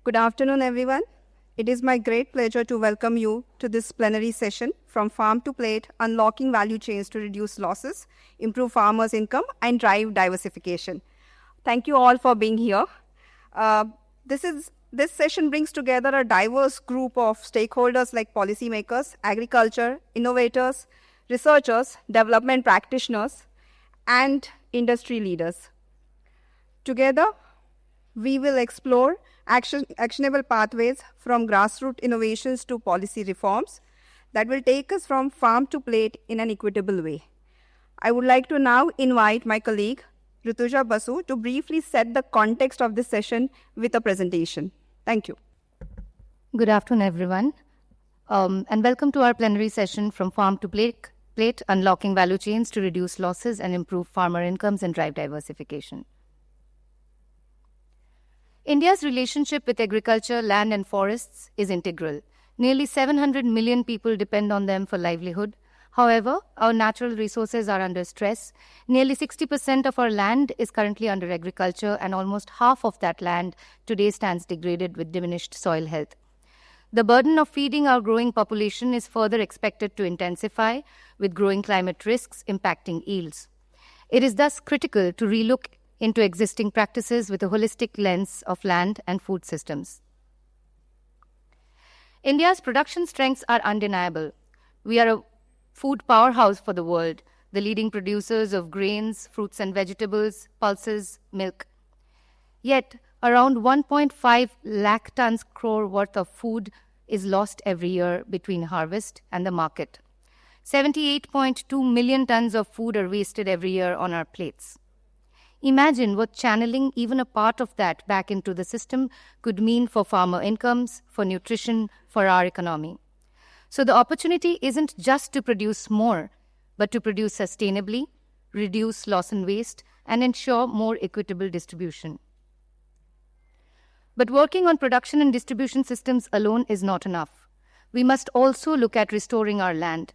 Good afternoon, everyone. It is my great pleasure to welcome you to this plenary session from farm to plate, unlocking value chains to reduce losses, improve farmers' income, and drive diversification. Thank you all for being here. This session brings together a diverse group of stakeholders like policymakers, agriculture, innovators, researchers, development practitioners, and industry leaders. Together, we will explore actionable pathways from grassroots innovations to policy reforms that will take us from farm to plate in an equitable way. I would like to now invite my colleague, Rituja Basu, to briefly set the context of this session with a presentation. Thank you. Good afternoon, everyone, and welcome to our plenary session from farm to plate, unlocking value chains to reduce losses and improve farmer incomes and drive diversification. India's relationship with agriculture, land and forests is integral. Nearly 700 million people depend on them for livelihood. However, our natural resources are under stress. Nearly 60% of our land is currently under agriculture, and almost half of that land today stands degraded with diminished soil health. The burden of feeding our growing population is further expected to intensify, with growing climate risks impacting yields. It is thus critical to relook into existing practices with a holistic lens of land and food systems. India's production strengths are undeniable. We are a food powerhouse for the world, the leading producers of grains, fruits and vegetables, pulses, milk. Yet, around 1.5 lakh tons crore worth of food is lost every year between harvest and the market. 78.2 million tons of food are wasted every year on our plates. Imagine what channeling even a part of that back into the system could mean for farmer incomes, for nutrition, for our economy. So the opportunity isn't just to produce more, but to produce sustainably, reduce loss and waste, and ensure more equitable distribution. But working on production and distribution systems alone is not enough. We must also look at restoring our land.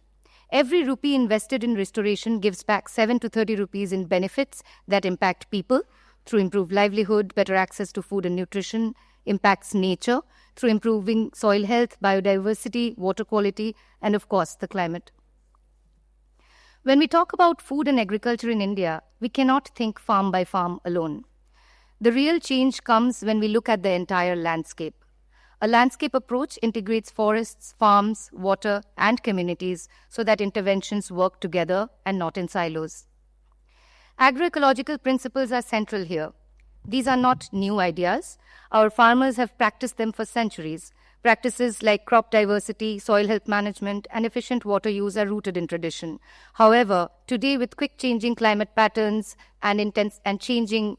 Every rupee invested in restoration gives back 7 to 30 rupees in benefits that impact people through improved livelihood, better access to food and nutrition, impacts nature through improving soil health, biodiversity, water quality, and of course, the climate. When we talk about food and agriculture in India, we cannot think farm by farm alone. The real change comes when we look at the entire landscape. A landscape approach integrates forests, farms, water, and communities so that interventions work together and not in silos. Agroecological principles are central here. These are not new ideas. Our farmers have practiced them for centuries. Practices like crop diversity, soil health management, and efficient water use are rooted in tradition. However, today with quick changing climate patterns and intense and changing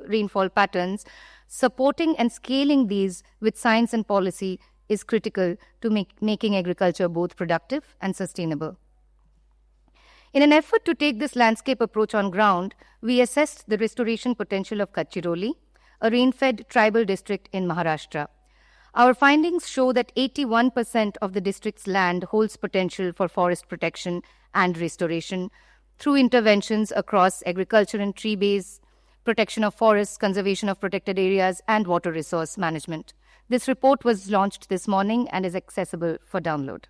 rainfall patterns, supporting and scaling these with science and policy is critical to making agriculture both productive and sustainable. In an effort to take this landscape approach on ground, we assessed the restoration potential of Gadchiroli, a rain-fed tribal district in Maharashtra. Our findings show that 81% of the district's land holds potential for forest protection and restoration through interventions across agriculture and tree base, protection of forests, conservation of protected areas, and water resource management. This report was launched this morning and is accessible for download.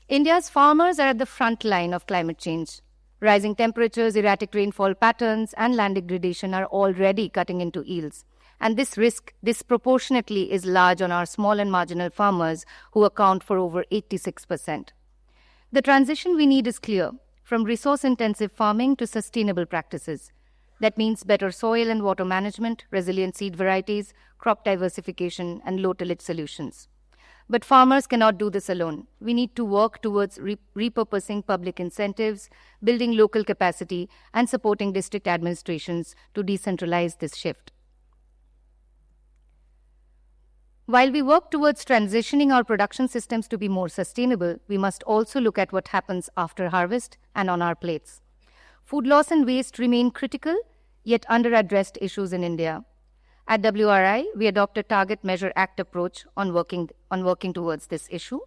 India's farmers are at the front line of climate change. Rising temperatures, erratic rainfall patterns, and land degradation are already cutting into yields. And this risk disproportionately is large on our small and marginal farmers, who account for over 86%. The transition we need is clear. From resource-intensive farming to sustainable practices. That means better soil and water management, resilient seed varieties, crop diversification, and low-tillage solutions. But farmers cannot do this alone. We need to work towards repurposing public incentives, building local capacity, and supporting district administrations to decentralize this shift. While we work towards transitioning our production systems to be more sustainable, we must also look at what happens after harvest and on our plates. Food loss and waste remain critical, yet under-addressed issues in India. At WRI, we adopt a Target Measure Act approach on working towards this issue.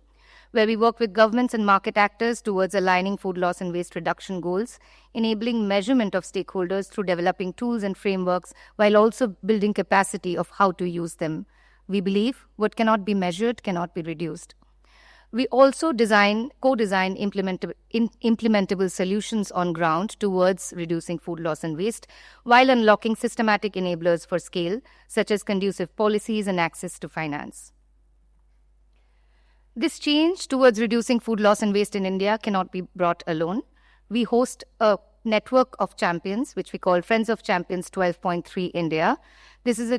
where we work with governments and market actors towards aligning food loss and waste reduction goals, enabling measurement of stakeholders through developing tools and frameworks, while also building capacity of how to use them. We believe what cannot be measured cannot be reduced. We also co-design implementable solutions on ground towards reducing food loss and waste, while unlocking systematic enablers for scale, such as conducive policies and access to finance. This change towards reducing food loss and waste in India cannot be brought alone. We host a network of champions, which we call Friends of Champions 12.3 India. This is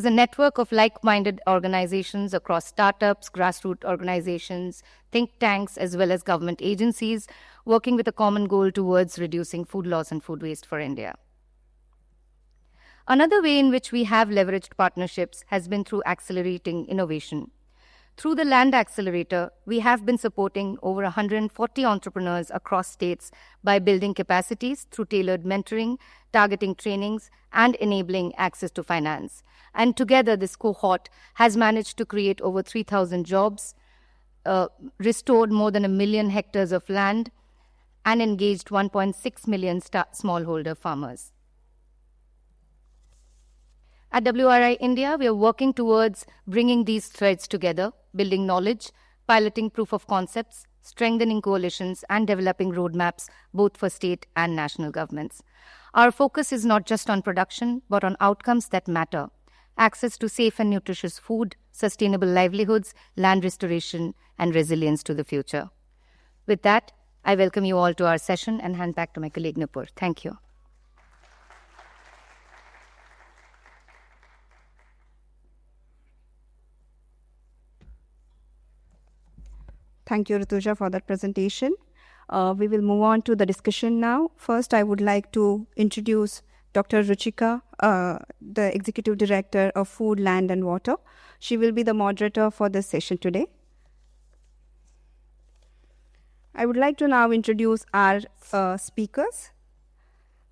a network of like-minded organizations across startups, grassroots organizations, think tanks, as well as government agencies, working with a common goal towards reducing food loss and food waste for India. Another way in which we have leveraged partnerships has been through accelerating innovation. Through the Land Accelerator, we have been supporting over 140 entrepreneurs across states by building capacities through tailored mentoring, targeting trainings, and enabling access to finance. And together, this cohort has managed to create over 3,000 jobs, restored more than 1 million hectares of land, and engaged 1.6 million smallholder farmers. At WRI India, we are working towards bringing these threads together, building knowledge, piloting proof of concepts, strengthening coalitions, and developing roadmaps both for state and national governments. Our focus is not just on production, but on outcomes that matter: access to safe and nutritious food, sustainable livelihoods, land restoration, and resilience to the future. With that, I welcome you all to our session and hand back to my colleague Nupur. Thank you. Thank you, Rituja, for that presentation. We will move on to the discussion now. First, I would like to introduce Dr. Ruchika, the Executive Director of Food, Land and Water. She will be the moderator for this session today. I would like to now introduce our speakers.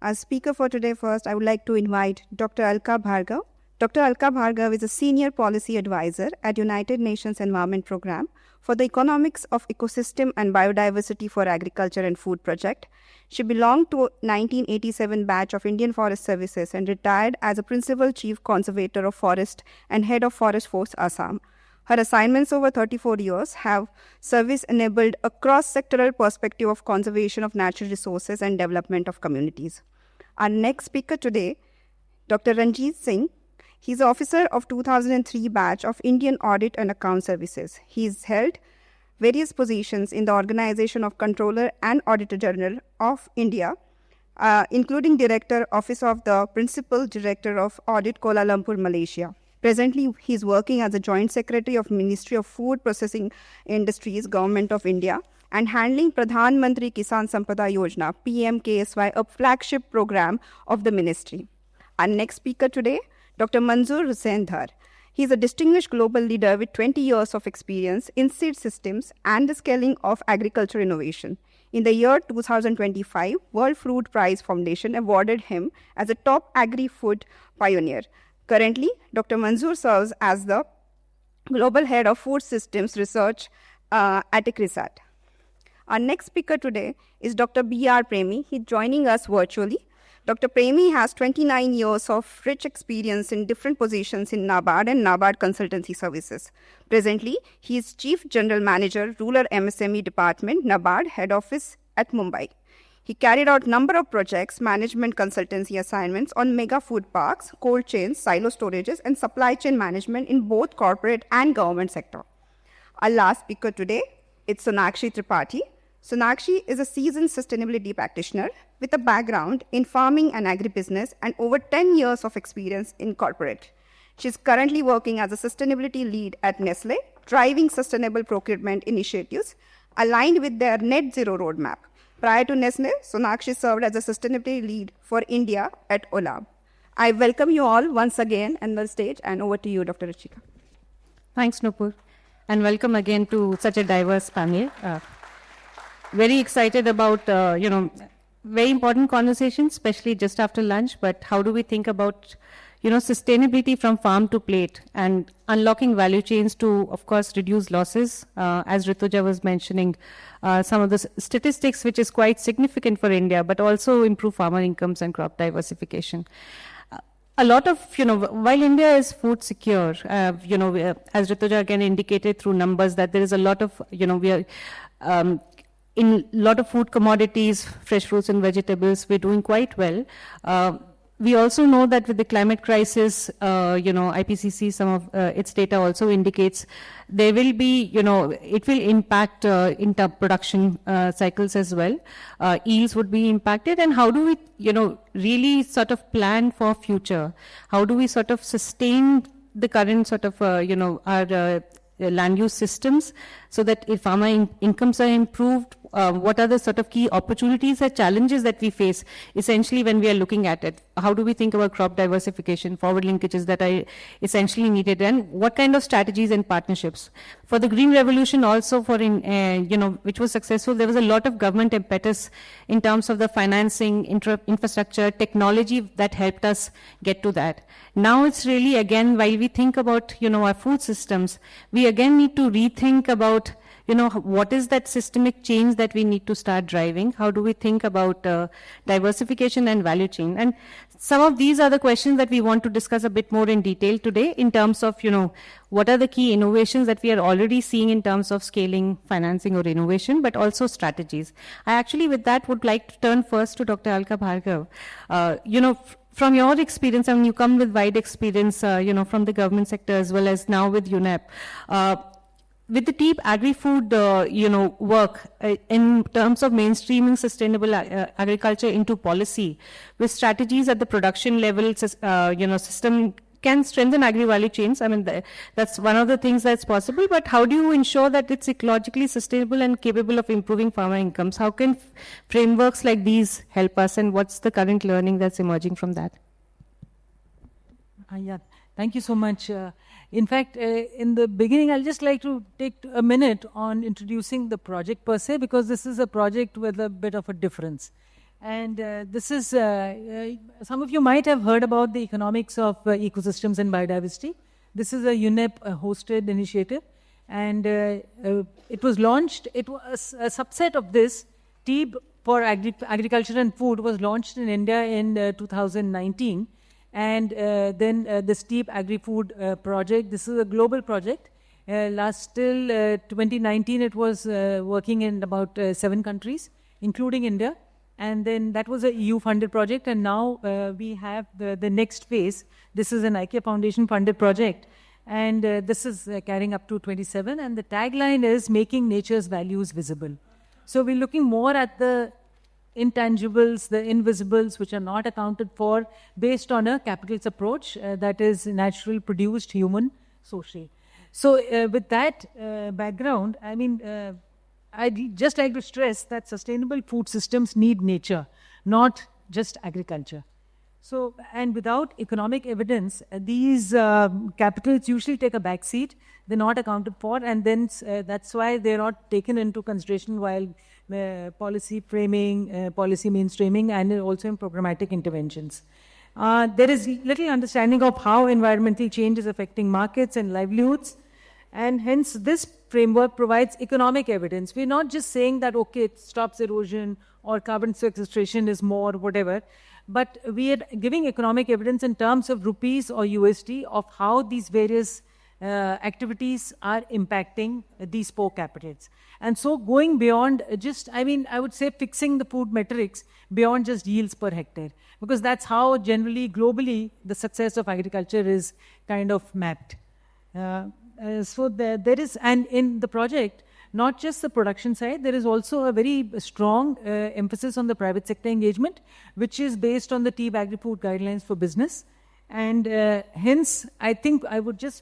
Our speaker for today first, I would like to invite Dr. Alka Bhargav. Dr. Alka Bhargav is a Senior Policy Advisor at United Nations Environment Programme for the Economics of Ecosystem and Biodiversity for Agriculture and Food project. She belonged to 1987 batch of Indian Forest Services and retired as a Principal Chief Conservator of Forest and Head of Forest Force Assam. Her assignments over 34 years have service-enabled a cross-sectoral perspective of conservation of natural resources and development of communities. Our next speaker today, Dr. Ranjit Singh. He's officer of 2003 batch of Indian Audit and Account Services. He's held various positions in the Organization of Controller and Auditor General of India, including Director, Office of the Principal Director of Audit, Kuala Lumpur, Malaysia. Presently, he's working as a Joint Secretary of Ministry of Food Processing Industries, Government of India, and handling Pradhan Mantri Kisan Sampada Yojana, PMKSY, a flagship program of the ministry. Our next speaker today, Dr. Manzoor Hussain Dhar. He is a distinguished global leader with 20 years of experience in seed systems and the scaling of agriculture innovation. In the year 2025, World Food Prize Foundation awarded him as a top agri-food pioneer. Currently, Dr. Manzoor serves as the Global Head of Food Systems Research at ICRISAT. Our next speaker today is Dr. B.R. Premi. He's joining us virtually. Dr. Premi has 29 years of rich experience in different positions in NABARD and NABARD Consultancy Services. Presently, he is Chief General Manager, Rural MSME Department, NABARD, Head Office at Mumbai. He carried out a number of projects, management consultancy assignments on mega food parks, cold chains, silo storages, and supply chain management in both corporate and government sector. Our last speaker today, it's Sonakshi Tripathi. Sonakshi is a seasoned sustainability practitioner with a background in farming and agribusiness and over 10 years of experience in corporate. She is currently working as a sustainability lead at Nestle, driving sustainable procurement initiatives aligned with their net zero roadmap. Prior to Nestle, Sonakshi served as a sustainability lead for India at Ola. I welcome you all once again on the stage, and over to you, Dr. Ruchika. Thanks, Nupur, and welcome again to such a diverse panel. Very excited about, very important conversations, especially just after lunch, but how do we think about, sustainability from farm to plate and unlocking value chains to, of course, reduce losses. As Rituja was mentioning, some of the statistics which is quite significant for India, but also improve farmer incomes and crop diversification. A lot of, while India is food secure, as Rituja again indicated through numbers, that there is a lot of, we are in a lot of food commodities, fresh fruits and vegetables, we're doing quite well. We also know that with the climate crisis, IPCC, some of its data also indicates there will be, it will impact production cycles as well. Yields would be impacted. And how do we, really sort of plan for future? How do we sort of sustain the current sort of, our land use systems so that if farmer incomes are improved, what are the sort of key opportunities or challenges that we face essentially when we are looking at it? How do we think about crop diversification, forward linkages that are essentially needed, and what kind of strategies and partnerships? For the Green Revolution also, which was successful, there was a lot of government impetus in terms of the financing, infrastructure, technology that helped us get to that. Now it's really, again, while we think about, our food systems, we again need to rethink about what is that systemic change that we need to start driving? How do we think about diversification and value chain? And some of these are the questions that we want to discuss a bit more in detail today in terms of, what are the key innovations that we are already seeing in terms of scaling, financing or innovation, but also strategies. I actually with that would like to turn first to Dr. Alka Bhargav. From your experience, I mean, you come with wide experience, from the government sector as well as now with UNEP. With the deep agri-food, work in terms of mainstreaming sustainable agriculture into policy, with strategies at the production level, system can strengthen agri-value chains. I mean, that's one of the things that's possible. But how do you ensure that it's ecologically sustainable and capable of improving farmer incomes? How can frameworks like these help us, and what's the current learning that's emerging from that? Yeah, thank you so much. In fact, in the beginning, I'll just like to take a minute on introducing the project per se, because this is a project with a bit of a difference. And this is, some of you might have heard about the economics of ecosystems and biodiversity. This is a UNEP-hosted initiative. And it was launched, it was a subset of this. TEEB for agriculture and food was launched in India in 2019. And then this TEEB Agri-Food project, this is a global project. Last till 2019, it was working in about 7 countries, including India. And then that was a EU-funded project. And now we have the next phase. This is an IKEA Foundation-funded project. And this is carrying up to 27. And the tagline is making nature's values visible. So we're looking more at the intangibles, the invisibles, which are not accounted for based on a capitalist approach that is natural, produced, human, social. So with that background, I mean, I'd just like to stress that sustainable food systems need nature, not just agriculture. So, and without economic evidence, these capitals usually take a backseat. They're not accounted for, and then that's why they're not taken into consideration while policy framing, policy mainstreaming, and also in programmatic interventions. There is little understanding of how environmental change is affecting markets and livelihoods, and hence this framework provides economic evidence. We're not just saying that, okay, it stops erosion or carbon sequestration is more, whatever, but we are giving economic evidence in terms of rupees or USD of how these various activities are impacting these poor capitals. And so going beyond just, I mean, I would say fixing the food metrics beyond just yields per hectare, because that's how generally, globally, the success of agriculture is kind of mapped. So there is, and in the project, not just the production side, there is also a very strong emphasis on the private sector engagement, which is based on the TEEB Agri-Food Guidelines for Business. And hence, I think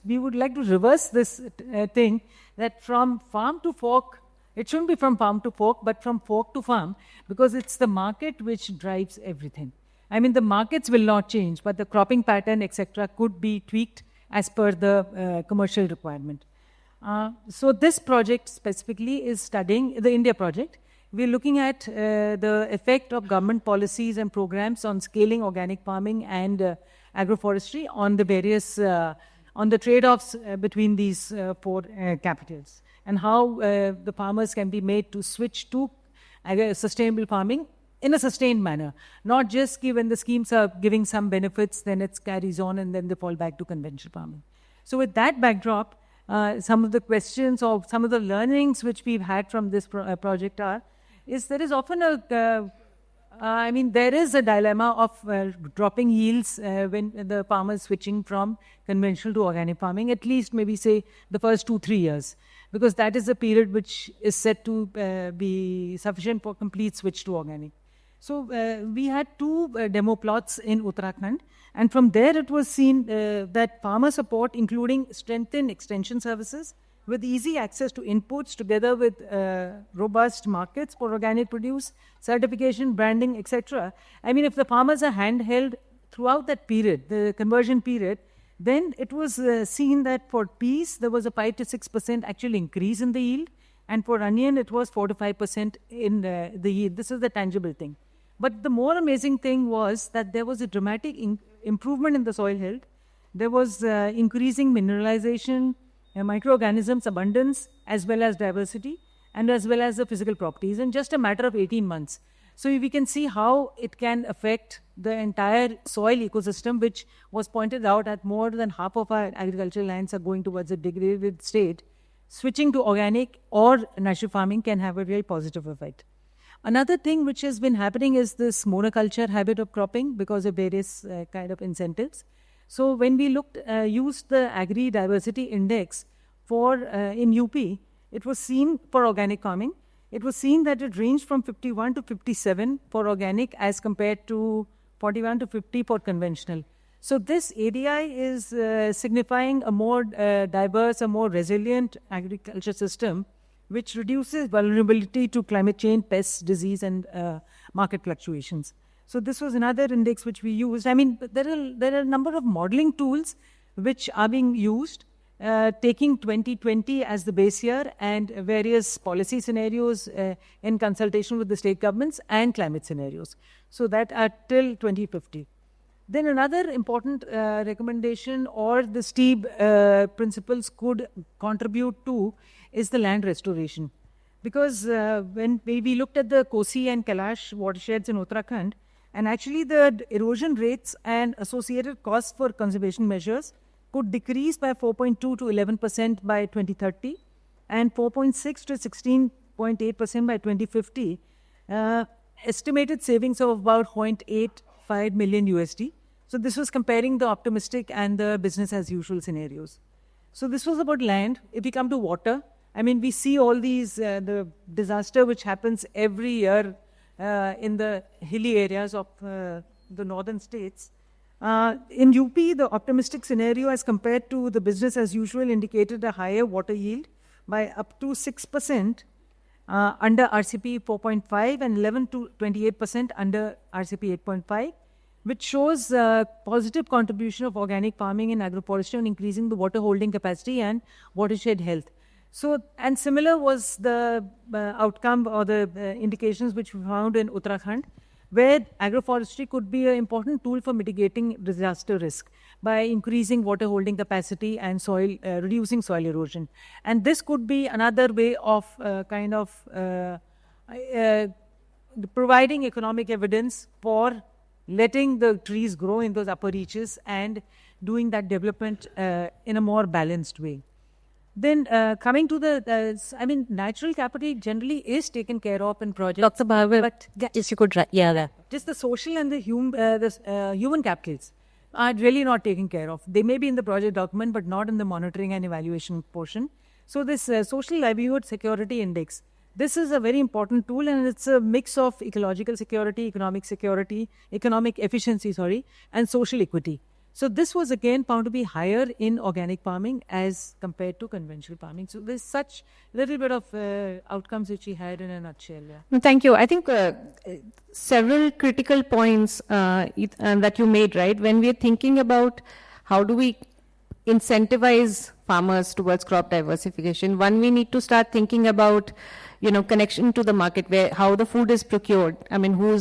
we would like to reverse this thing, that from farm to fork, it shouldn't be from farm to fork, but from fork to farm, because it's the market which drives everything. I mean, the markets will not change, but the cropping pattern, etc., could be tweaked as per the commercial requirement. So this project specifically is studying the India project. We're looking at the effect of government policies and programs on scaling organic farming and agroforestry on the various, on the trade-offs between these four capitals, and how the farmers can be made to switch to sustainable farming in a sustained manner, not just when the schemes are giving some benefits, then it carries on and then they fall back to conventional farming. So with that backdrop, some of the questions or some of the learnings which we've had from this project is there is often there is a dilemma of dropping yields when the farmer is switching from conventional to organic farming, at least maybe say the first 2-3 years, because that is the period which is said to be sufficient for complete switch to organic. So we had 2 demo plots in Uttarakhand, and from there it was seen that farmer support, including strengthened extension services with easy access to inputs together with robust markets for organic produce, certification, branding, etc. I mean, if the farmers are handheld throughout that period, the conversion period, then it was seen that for peas, there was a 5 to 6% actual increase in the yield, and for onion, it was 4 to 5% in the yield. This is the tangible thing. But the more amazing thing was that there was a dramatic improvement in the soil health. There was increasing mineralization, microorganisms abundance, as well as diversity, and as well as the physical properties in just a matter of 18 months. So we can see how it can affect the entire soil ecosystem, which was pointed out that more than half of our agricultural lands are going towards a degraded state. Switching to organic or natural farming can have a very positive effect. Another thing which has been happening is this monoculture habit of cropping because of various kind of incentives. So when we used the Agri Diversity Index for in UP, it was seen for organic farming. It was seen that it ranged from 51 to 57 for organic as compared to 41 to 50 for conventional. So this ADI is signifying a more diverse, a more resilient agriculture system, which reduces vulnerability to climate change, pests, disease, and market fluctuations. So this was another index which we used. I mean, there are a number of modeling tools which are being used, taking 2020 as the base year and various policy scenarios in consultation with the state governments and climate scenarios. So that are till 2050. Then another important recommendation or the STEEB principles could contribute to is the land restoration. Because when we looked at the Kosi and Kailash watersheds in Uttarakhand, and actually the erosion rates and associated costs for conservation measures could decrease by 4.2 to 11% by 2030 and 4.6 to 16.8% by 2050, estimated savings of about 0.85 million USD. So this was comparing the optimistic and the business as usual scenarios. So this was about land. If we come to water, I mean, we see all these, the disaster which happens every year in the hilly areas of the northern states. In UP, the optimistic scenario as compared to the business as usual indicated a higher water yield by up to 6% under RCP 4.5 and 11 to 28% under RCP 8.5, which shows positive contribution of organic farming and agroforestry in increasing the water holding capacity and watershed health. So, and similar was the outcome or the indications which we found in Uttarakhand, where agroforestry could be an important tool for mitigating disaster risk by increasing water holding capacity and reducing soil erosion. And this could be another way of providing economic evidence for letting the trees grow in those upper reaches and doing that development in a more balanced way. Then coming to the, natural capital generally is taken care of in projects. Dr. Bhargav, but if you could, just the social and the human capitals are really not taken care of. They may be in the project document, but not in the monitoring and evaluation portion. So this social livelihood security index, this is a very important tool, and it's a mix of ecological security, economic efficiency, and social equity. So this was again found to be higher in organic farming as compared to conventional farming. So there's such little bit of outcomes which we had in a nutshell. Yeah. No, thank you. I think several critical points that you made, right? When we're thinking about how do we incentivize farmers towards crop diversification, one, we need to start thinking about, connection to the market, how the food is procured. I mean,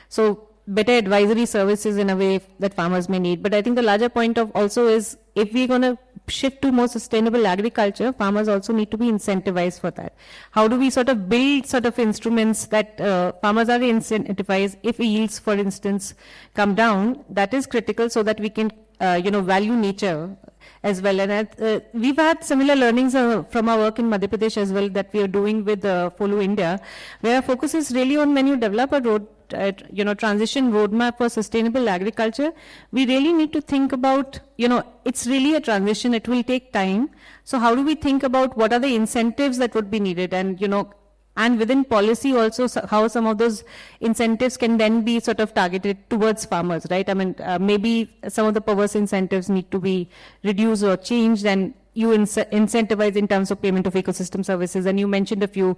so better advisory services in a way that farmers may need. But I think the larger point of also is, if we're going to shift to more sustainable agriculture, farmers also need to be incentivized for that. How do we sort of build sort of instruments that farmers are incentivized if yields, for instance, come down? That is critical, so that we can value nature as well. And we've had similar learnings from our work in Madhya Pradesh as well, that we are doing with Follow India, where our focus is really on, when you develop a transition roadmap for sustainable agriculture, we really need to think about, it's really a transition, it will take time. So how do we think about what are the incentives that would be needed, and within policy also, how some of those incentives can then be sort of targeted towards farmers, right? I mean, maybe some of the perverse incentives need to be reduced or changed, and you incentivize in terms of payment of ecosystem services. And you mentioned a few,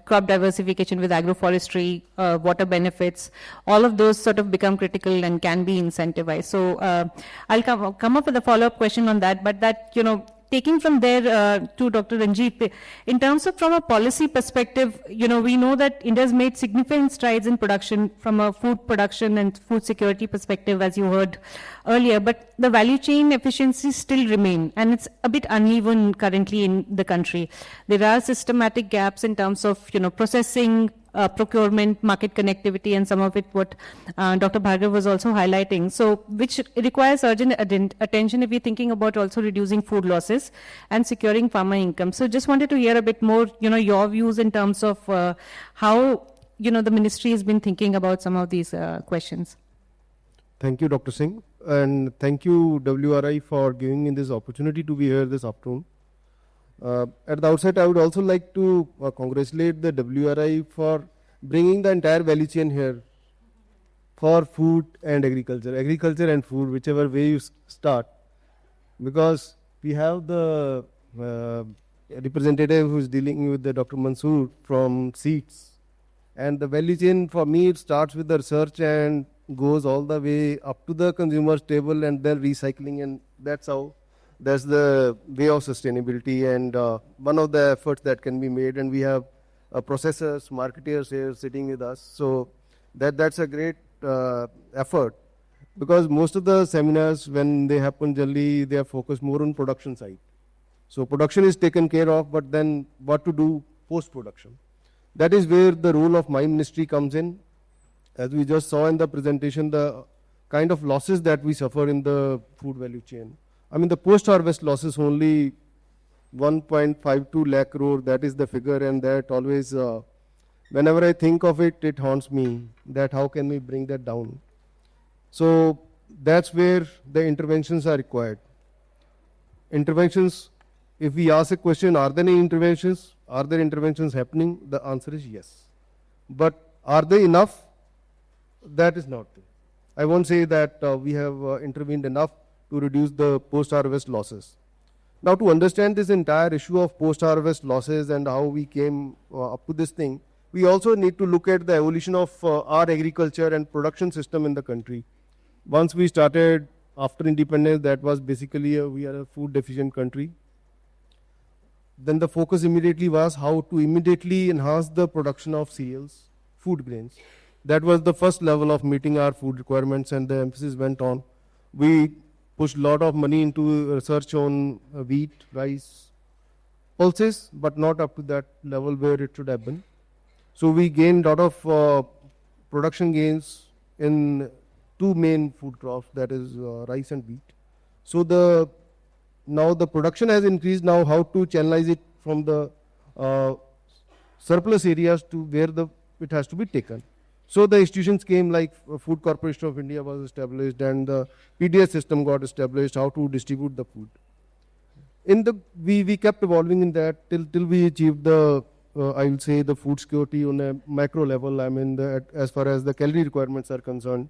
crop diversification with agroforestry, water benefits. All of those sort of become critical and can be incentivized. So I'll come up with a follow-up question on that, but that, taking from there to Dr. Ranjit, in terms of from a policy perspective, we know that India has made significant strides in production from a food production and food security perspective, as you heard earlier, but the value chain efficiencies still remain, and it's a bit uneven currently in the country. There are systematic gaps in terms of, processing, procurement, market connectivity, and some of it what Dr. Bhargav was also highlighting. So, which requires urgent attention if we're thinking about also reducing food losses and securing farmer income. So, just wanted to hear a bit more, your views in terms of how, the ministry has been thinking about some of these questions. Thank you, Dr. Singh, and thank you, WRI, for giving me this opportunity to be here this afternoon. At the outset, I would also like to congratulate the WRI for bringing the entire value chain here for food and agriculture and food, whichever way you start, because we have the representative who is dealing with the Dr. Mansoor from seeds, and the value chain for me, it starts with the research and goes all the way up to the consumer's table and then recycling, and that's the way of sustainability, and one of the efforts that can be made. And we have processors, marketers here sitting with us, so that's a great effort, because most of the seminars, when they happen, generally they are focused more on production side. So production is taken care of, but then what to do post-production? That is where the role of my ministry comes in. As we just saw in the presentation, the kind of losses that we suffer in the food value chain. I mean, the post-harvest losses only 1.52 lakh crore, that is the figure, and that always, whenever I think of it, it haunts me, that how can we bring that down? So that's where the interventions are required. Interventions, if we ask a question, are there any interventions? Are there interventions happening? The answer is yes. But are they enough? That is not there. I won't say that we have intervened enough to reduce the post-harvest losses. Now, to understand this entire issue of post-harvest losses and how we came up to this thing, we also need to look at the evolution of our agriculture and production system in the country. Once we started after independence, that was basically we are a food deficient country. Then the focus immediately was how to immediately enhance the production of cereals, food grains. That was the first level of meeting our food requirements, and the emphasis went on. We pushed a lot of money into research on wheat, rice, pulses, but not up to that level where it should have been. So we gained a lot of production gains in two main food crops, that is rice and wheat. So now the production has increased. Now how to channelize it from the surplus areas to where it has to be taken. So the institutions came, like Food Corporation of India was established, and the PDS system got established, how to distribute the food. We kept evolving in that till we achieved the I will say the food security on a macro level. I mean, as far as the calorie requirements are concerned.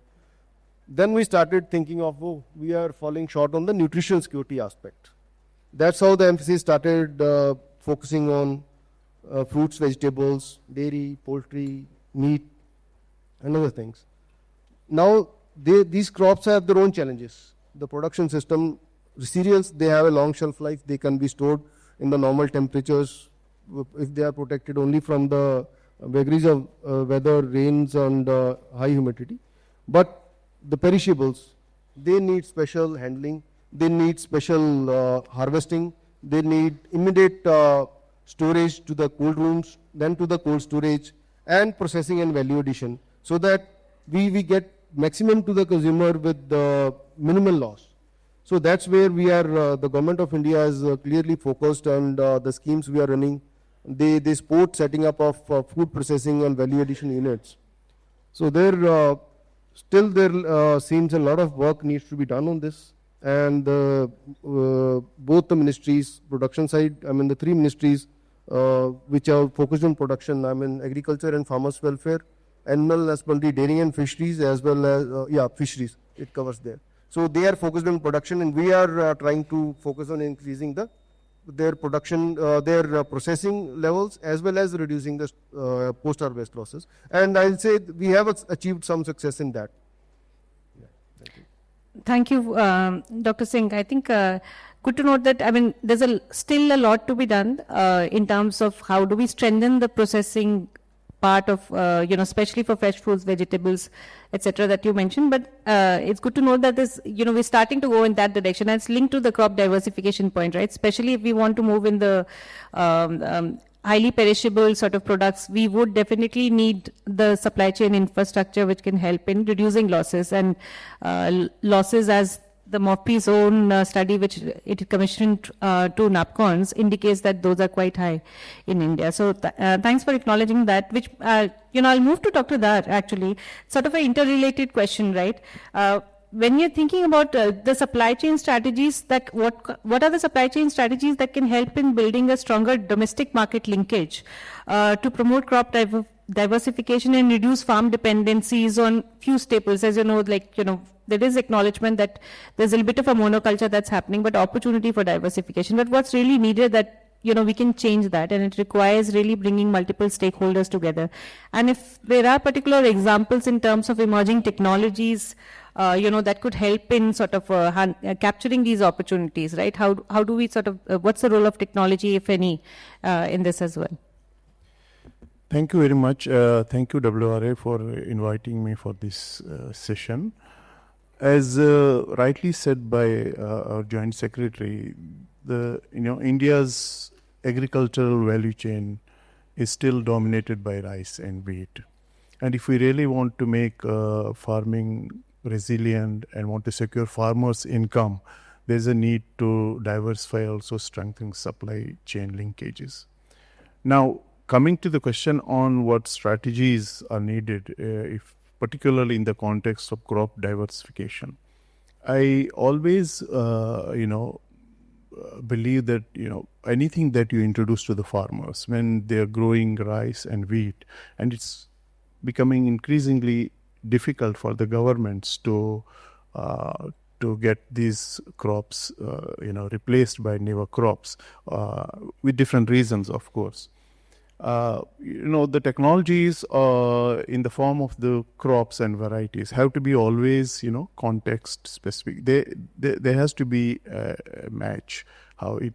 Then we started thinking of, we are falling short on the nutrition security aspect. That's how the emphasis started focusing on fruits, vegetables, dairy, poultry, meat, and other things. Now, these crops have their own challenges. The production system, the cereals, they have a long shelf life. They can be stored in the normal temperatures if they are protected only from the vagaries of weather, rains, and high humidity. But the perishables, they need special handling, they need special harvesting, they need immediate storage to the cold rooms, then to the cold storage, and processing and value addition, so that we get maximum to the consumer with the minimal loss. So that's where we are, the government of India is clearly focused on the schemes we are running. They support setting up of food processing and value addition units. So there, still there seems a lot of work needs to be done on this. And both the ministries, production side, I mean the three ministries which are focused on production, I mean agriculture and farmers welfare, animal husbandry, dairy and fisheries, as well as, fisheries, it covers there. So they are focused on production, and we are trying to focus on increasing their production, their processing levels, as well as reducing the post-harvest losses. And I'll say we have achieved some success in that. Thank you, Dr. Singh. I think good to note that, I mean, there's still a lot to be done in terms of how do we strengthen the processing part of, especially for fresh fruits, vegetables, etc. that you mentioned. But it's good to know that this, we're starting to go in that direction. And it's linked to the crop diversification point, right? Especially if we want to move in the highly perishable sort of products, we would definitely need the supply chain infrastructure which can help in reducing losses. And losses, as the MOFPI's own study, which it commissioned to NAPCONs, indicates that those are quite high in India. So thanks for acknowledging that, which, I'll move to Dr. Dar, actually. Sort of an interrelated question, right? When you're thinking about the supply chain strategies, that what are the supply chain strategies that can help in building a stronger domestic market linkage to promote crop diversification and reduce farm dependencies on few staples? As you know, there is acknowledgement that there's a bit of a monoculture that's happening, but opportunity for diversification. But what's really needed that, we can change that, and it requires really bringing multiple stakeholders together. And if there are particular examples in terms of emerging technologies, that could help in sort of capturing these opportunities, right? How do we sort of, what's the role of technology, if any, in this as well? Thank you very much. Thank you, WRA, for inviting me for this session. As rightly said by our Joint Secretary, India's agricultural value chain is still dominated by rice and wheat. And if we really want to make farming resilient and want to secure farmers' income, there's a need to diversify, also strengthen supply chain linkages. Now, coming to the question on what strategies are needed, if particularly in the context of crop diversification, I always, believe that, anything that you introduce to the farmers when they're growing rice and wheat, and it's becoming increasingly difficult for the governments to get these crops, replaced by newer crops, with different reasons, of course. The technologies in the form of the crops and varieties have to be always, context specific. There has to be a match, how it,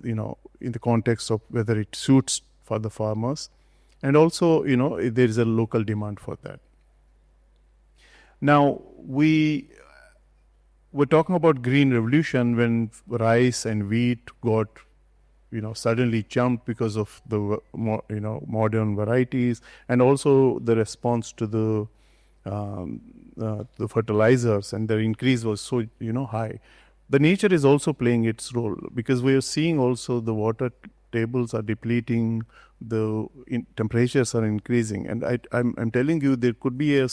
in the context of whether it suits for the farmers, and also, there is a local demand for that. Now, we were talking about green revolution when rice and wheat got suddenly jumped because of the modern varieties, and also the response to the fertilizers, and their increase was so high. The nature is also playing its role, because we are seeing also the water tables are depleting, the temperatures are increasing, and I'm telling you, there could be a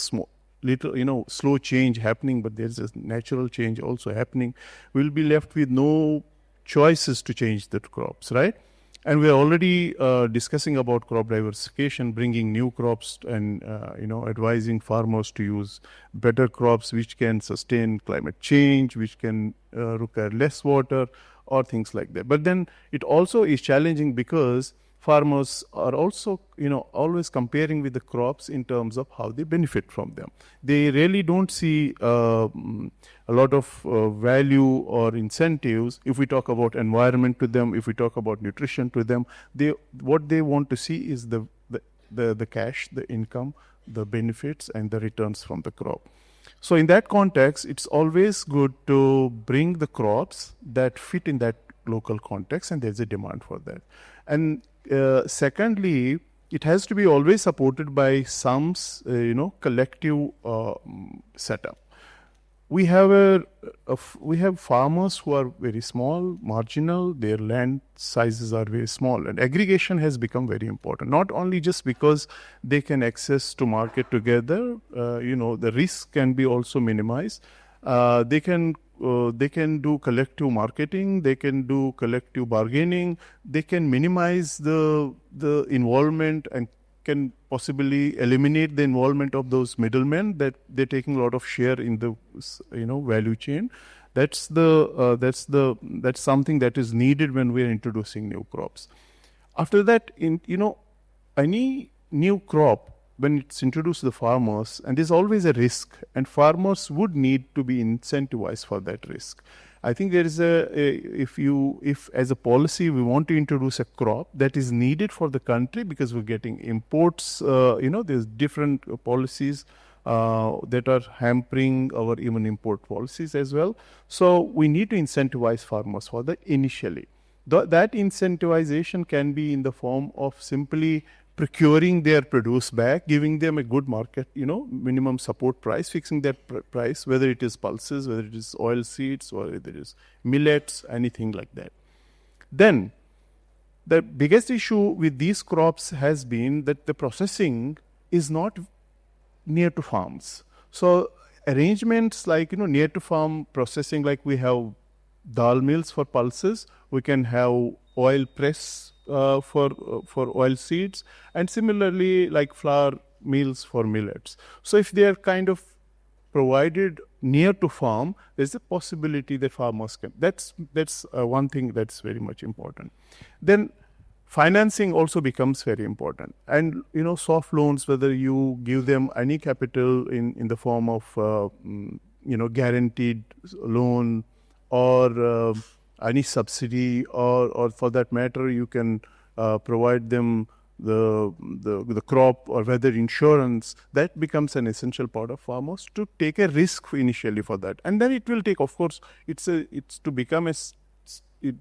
little slow change happening, but there's a natural change also happening. We'll be left with no choices to change the crops, right? And we're already discussing about crop diversification, bringing new crops and, advising farmers to use better crops which can sustain climate change, which can require less water or things like that. But then it also is challenging because farmers are also, always comparing with the crops in terms of how they benefit from them. They really don't see a lot of value or incentives. If we talk about environment to them, if we talk about nutrition to them, what they want to see is the cash, the income, the benefits and the returns from the crop. So in that context, it's always good to bring the crops that fit in that local context, and there's a demand for that. And secondly, it has to be always supported by some, collective setup. We have we have farmers who are very small, marginal. Their land sizes are very small, and aggregation has become very important. Not only just because they can access to market together, the risk can be also minimized. They can do collective marketing. They can do collective bargaining. They can minimize the involvement and can possibly eliminate the involvement of those middlemen that they're taking a lot of share in the value chain. That's something that is needed when we are introducing new crops. After that, any new crop, when it's introduced to the farmers, and there's always a risk, and farmers would need to be incentivized for that risk. I think there is if as a policy we want to introduce a crop that is needed for the country, because we're getting imports, there's different policies that are hampering our even import policies as well. So we need to incentivize farmers for that initially. That incentivization can be in the form of simply procuring their produce back, giving them a good market, minimum support price, fixing that price, whether it is pulses, whether it is oil seeds, or whether it is millets, anything like that. Then, the biggest issue with these crops has been that the processing is not near to farms. So, arrangements like, near to farm processing, like we have dal mills for pulses, we can have oil press for oil seeds, and similarly like flour mills for millets. So if they are kind of provided near to farm, there's a possibility that farmers can. That's one thing that's very much important. Then financing also becomes very important, and soft loans, whether you give them any capital in the form of guaranteed loan or any subsidy, or for that matter, you can provide them the crop or whether insurance. That becomes an essential part of farmers to take a risk initially for that, and then it will take. Of course, it's to become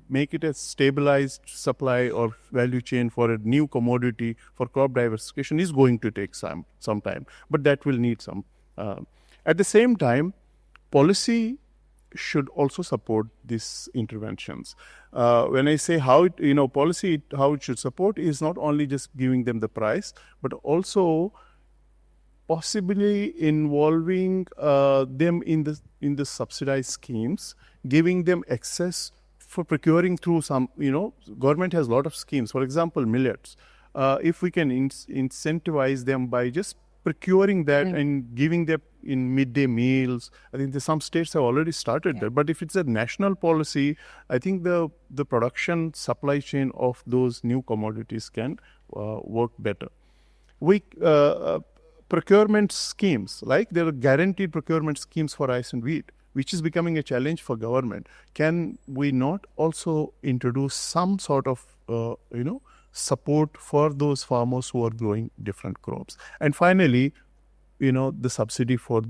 make it a stabilized supply or value chain for a new commodity for crop diversification is going to take some time, but that will need some. At the same time, policy should also support these interventions. When I say how policy, how it should support is not only just giving them the price, but also possibly involving them in the subsidized schemes, giving them access for procuring through some, government has a lot of schemes. For example, millets. If we can incentivize them by just procuring that and giving them in midday meals. I think some states have already started that. But if it's a national policy, I think the production supply chain of those new commodities can work better. Procurement schemes, like there are guaranteed procurement schemes for rice and wheat, which is becoming a challenge for government. Can we not also introduce some sort of, support for those farmers who are growing different crops? And finally, the subsidy for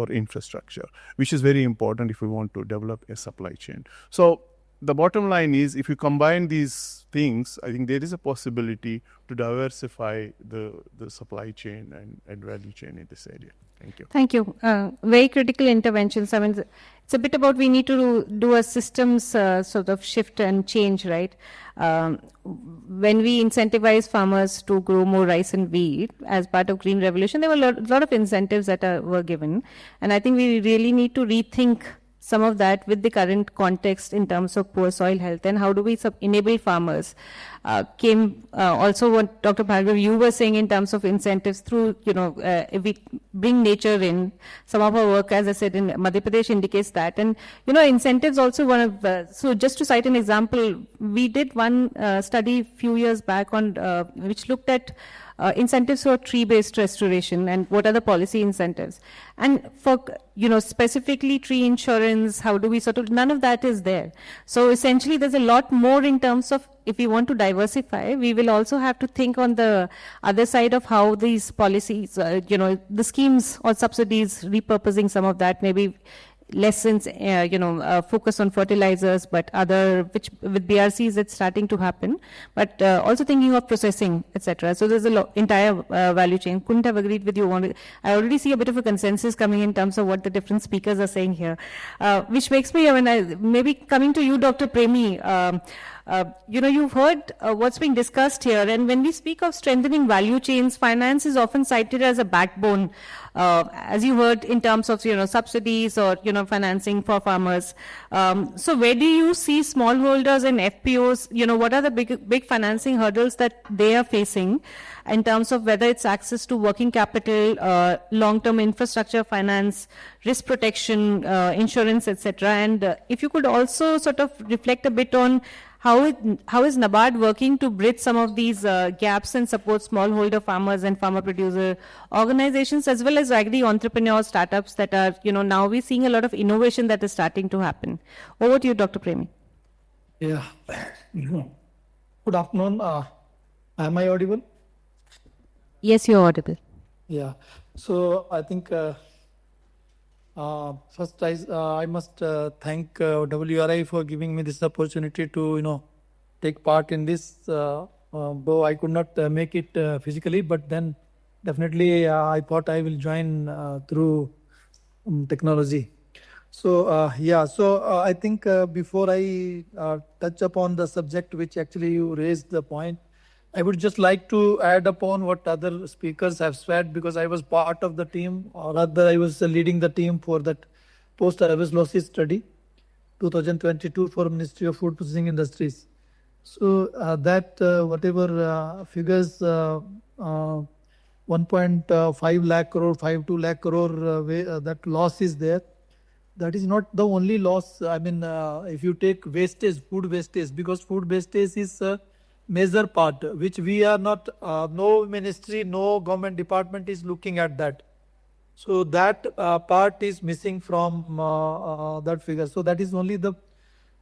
infrastructure, which is very important if we want to develop a supply chain. So the bottom line is, if you combine these things, I think there is a possibility to diversify the supply chain and value chain in this area. Thank you. Thank you. Very critical interventions. I mean, it's a bit about we need to do a systems sort of shift and change, right? When we incentivize farmers to grow more rice and wheat as part of Green Revolution, there were a lot of incentives that were given. And I think we really need to rethink some of that with the current context in terms of poor soil health, and how do we enable farmers. Also what Dr. Bhargav, you were saying in terms of incentives through, if we bring nature in, some of our work, as I said, in Madhya Pradesh indicates that. And, incentives also so just to cite an example, we did one study a few years back on, which looked at incentives for tree-based restoration and what are the policy incentives. And for, specifically tree insurance, how do we none of that is there. So essentially there's a lot more in terms of if we want to diversify, we will also have to think on the other side of how these policies, the schemes or subsidies, repurposing some of that, maybe lessons, focus on fertilizers, but other, which with BRCs it's starting to happen, but also thinking of processing, etc. So there's a entire value chain. Couldn't have agreed with you. I already see a bit of a consensus coming in terms of what the different speakers are saying here, which makes me, maybe coming to you, Dr. Premi, you've heard what's being discussed here, and when we speak of strengthening value chains, finance is often cited as a backbone, as you heard, in terms of subsidies or financing for farmers. So where do you see smallholders and FPOs? What are the big financing hurdles that they are facing in terms of whether it's access to working capital, long-term infrastructure finance, risk protection, insurance, etc. And if you could also sort of reflect a bit on how is NABARD working to bridge some of these gaps and support smallholder farmers and farmer producer organizations, as well as agri entrepreneur startups that are, now we're seeing a lot of innovation that is starting to happen. Over to you, Dr. Premi. Yeah. Good afternoon. Am I audible? Yes, you're audible. Yeah. So I think first I must thank WRI for giving me this opportunity to take part in this. Though I could not make it physically, but then definitely I thought I will join through technology. So I think before I touch upon the subject which actually you raised the point, I would just like to add upon what other speakers have said, because I was part of the team, or rather I was leading the team for that post-harvest losses study 2022 for Ministry of Food Processing Industries. So that whatever figures 1.5 lakh crore, 5-2 lakh crore that loss is there. That is not the only loss. I mean, if you take wastage, food wastage, because food wastage is a major part, which we are not, no ministry, no government department is looking at that. So that part is missing from that figure. So that is only the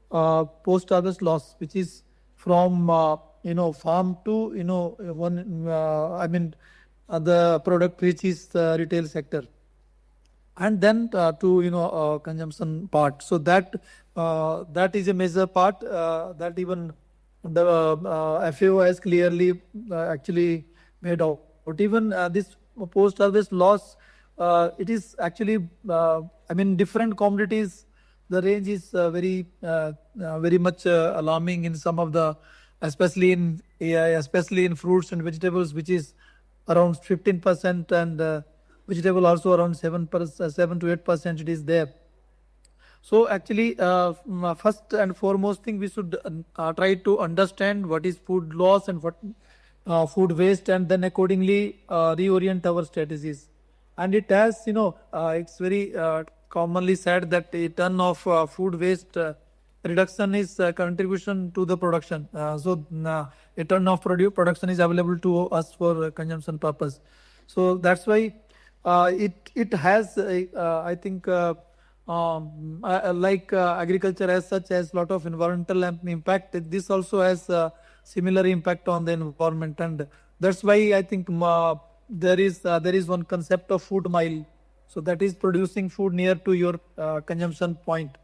post-harvest loss, which is from farm to the product which is the retail sector, and then to consumption part. So that is a major part that even the FAO has clearly actually made out. But even this post-harvest loss, it is actually, different commodities, the range is very much alarming in some of the, especially in fruits and vegetables, which is around 15%, and vegetable also around 7 to 8% it is there. So actually, first and foremost thing, we should try to understand what is food loss and what food waste, and then accordingly reorient our strategies. And it has, it's very commonly said that a ton of food waste reduction is contribution to the production. So a ton of production is available to us for consumption purpose. So that's why it has, I think, like agriculture as such has lot of environmental impact. This also has similar impact on the environment, and that's why I think there is one concept of food mile. So that is producing food near to your consumption point.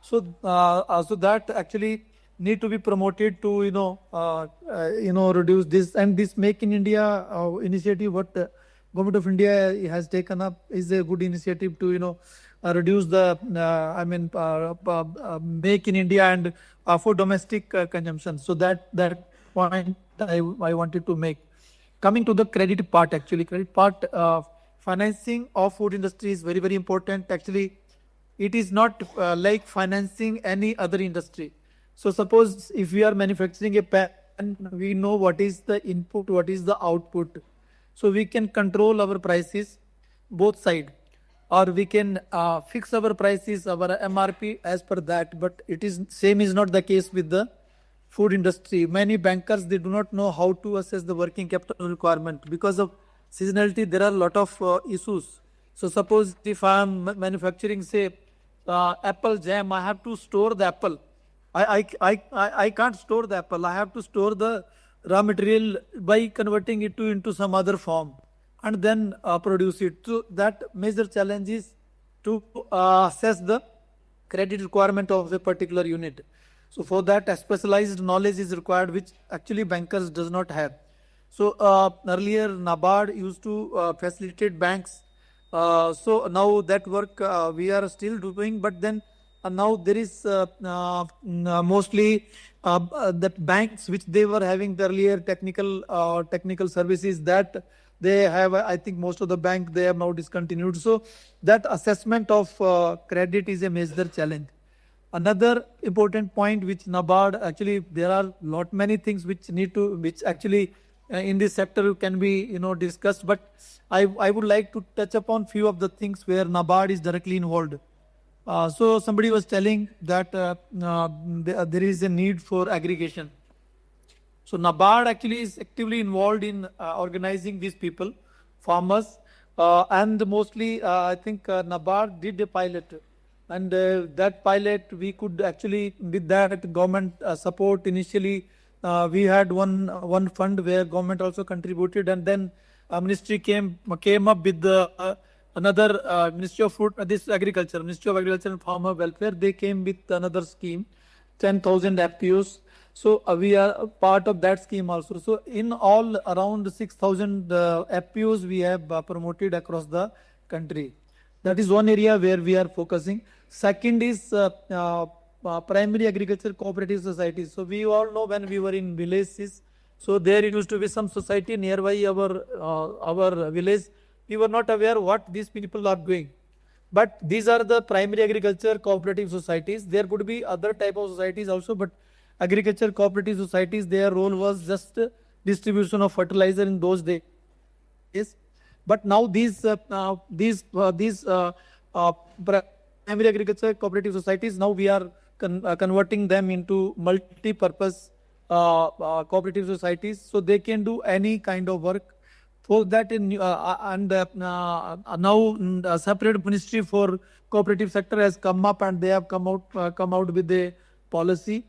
So so that actually need to be promoted to reduce this, and this Make in India initiative what the Government of India has taken up is a good initiative to reduce the Make in India and for domestic consumption. So that point I wanted to make. Coming to the credit part, actually credit part, financing of food industry is very, very important. Actually, it is not like financing any other industry. So suppose if we are manufacturing a pen, we know what is the input, what is the output. So we can control our prices both side, or we can fix our prices, our MRP as per that. But it is same is not the case with the food industry. Many bankers, they do not know how to assess the working capital requirement. Because of seasonality, there are a lot of issues. So suppose if I am manufacturing, say, apple jam, I have to store the apple. I can't store the apple. I have to store the raw material by converting it into some other form and then produce it. So that major challenge is to assess the credit requirement of a particular unit. So for that, a specialized knowledge is required, which actually bankers does not have. So earlier NABARD used to facilitate banks. So now that work we are still doing, but then now there is mostly the banks which they were having the earlier technical services that they have. I think most of the bank they have now discontinued. So that assessment of credit is a major challenge. Another important point which NABARD actually, there are many things which actually in this sector can be discussed, but I would like to touch upon few of the things where NABARD is directly involved. So somebody was telling that there is a need for aggregation. So NABARD actually is actively involved in organizing these people, farmers, and mostly I think NABARD did a pilot. And that pilot, we could actually, with that government support initially, we had one fund where government also contributed, and then ministry came up with another Ministry of Food, Ministry of Agriculture and Farmer Welfare. They came with another scheme, 10,000 FPOs. So we are a part of that scheme also. So in all, around 6,000 FPOs we have promoted across the country. That is one area where we are focusing. Second is primary agriculture cooperative societies. So we all know when we were in villages, so there used to be some society nearby our village. We were not aware what these people are doing. But these are the primary agriculture cooperative societies. There could be other type of societies also, but agriculture cooperative societies, their role was just distribution of fertilizer in those days. But now these primary agriculture cooperative societies, now we are converting them into multi-purpose cooperative societies, so they can do any kind of work. For that, now a separate ministry for cooperative sector has come up, and they have come out with a policy.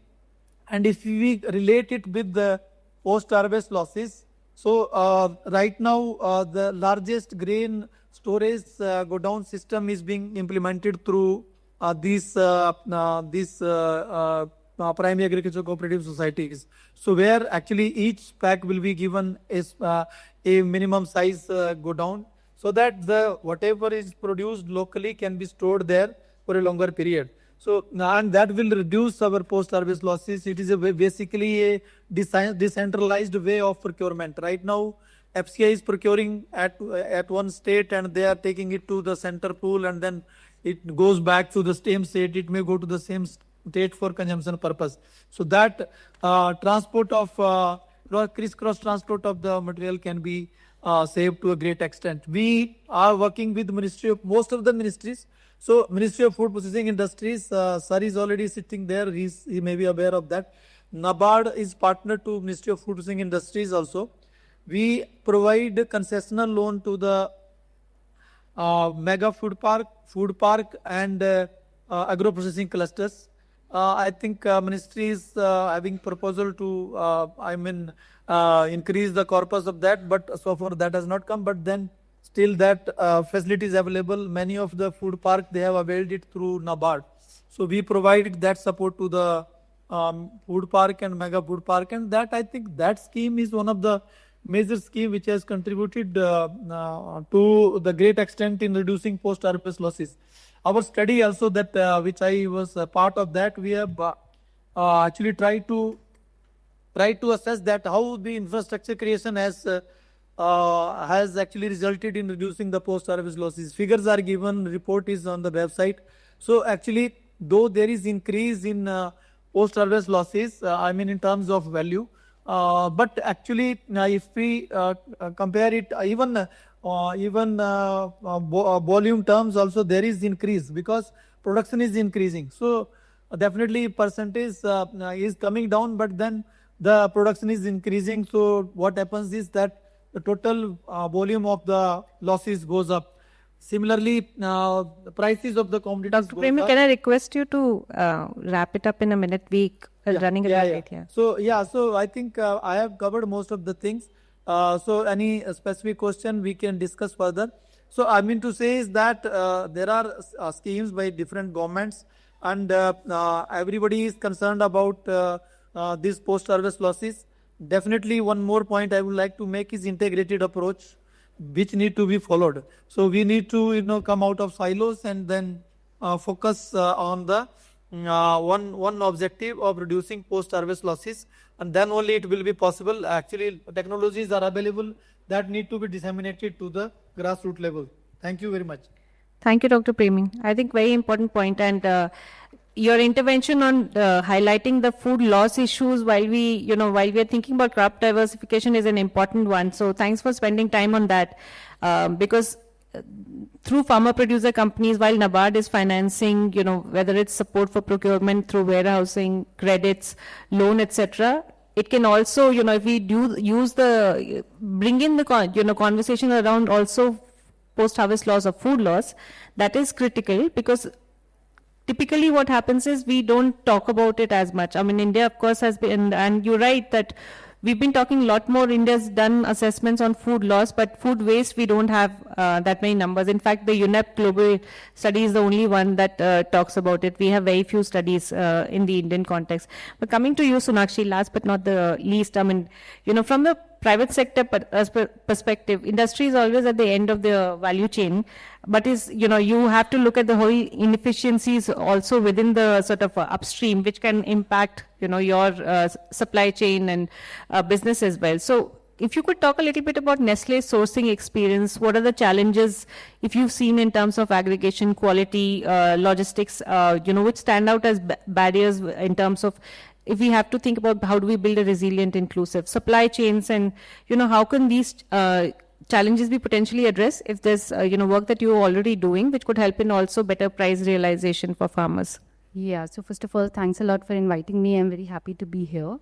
And if we relate it with the post-harvest losses, so right now the largest grain storage godown system is being implemented through these primary agriculture cooperative societies. So where actually each pack will be given is a minimum size godown, so that the whatever is produced locally can be stored there for a longer period. So and that will reduce our post-harvest losses. It is basically a decentralized way of procurement. Right now, FCI is procuring at one state, and they are taking it to the center pool, and then it goes back to the same state. It may go to the same state for consumption purpose. So that transport of crisscross transport of the material can be saved to a great extent. We are working with most of the ministries. So Ministry of Food Processing Industries, sir is already sitting there. He may be aware of that. NABARD is partner to Ministry of Food Processing Industries also. We provide concessional loan to the mega food park and agro processing clusters. I think ministry is having proposal to increase the corpus of that, but so far that has not come. But then still that facility is available. Many of the food park, they have availed it through NABARD. So we provided that support to the food park and mega food park, and that I think that scheme is one of the major scheme which has contributed to the great extent in reducing post-harvest losses. Our study also that which I was a part of that, we have actually tried to assess that how the infrastructure creation has actually resulted in reducing the post-harvest losses. Figures are given, report is on the website. So actually, though there is increase in post-harvest losses, in terms of value, but actually if we compare it, even volume terms also there is increase because production is increasing. So definitely percentage is coming down, but then the production is increasing. So what happens is that the total volume of the losses goes up. Similarly, the prices of the commodities. Dr. Premi, can I request you to wrap it up in a minute? We are running a bit late here. So I think I have covered most of the things. So any specific question we can discuss further. So I mean to say is that there are schemes by different governments, and everybody is concerned about these post-harvest losses. Definitely, one more point I would like to make is integrated approach, which need to be followed. So we need to come out of silos and then focus on the one objective of reducing post-harvest losses, and then only it will be possible. Actually, technologies are available that need to be disseminated to the grassroots level. Thank you very much. Thank you, Dr. Premi. I think very important point, and your intervention on highlighting the food loss issues while we are thinking about crop diversification is an important one. So thanks for spending time on that, because through farmer producer companies, while NABARD is financing, whether it's support for procurement through warehousing, credits, loan, etc., it can also, if we bring in the conversation around also post-harvest loss or food loss, that is critical, because typically what happens is we don't talk about it as much. I mean, India, of course, has been, and you're right that we've been talking a lot more. India's done assessments on food loss, but food waste, we don't have that many numbers. In fact, the UNEP global study is the only one that talks about it. We have very few studies in the Indian context. But coming to you, Sonakshi, last but not the least, I mean, from the private sector perspective, industry is always at the end of the value chain, but you have to look at the whole inefficiencies also within the sort of upstream, which can impact your supply chain and business as well. So if you could talk a little bit about Nestle's sourcing experience, what are the challenges if you've seen in terms of aggregation, quality, logistics, which stand out as barriers in terms of, if we have to think about how do we build a resilient, inclusive supply chains, and how can these challenges be potentially addressed if there's work that you're already doing which could help in also better price realization for farmers? Yeah, so first of all, thanks a lot for inviting me. I'm very happy to be here.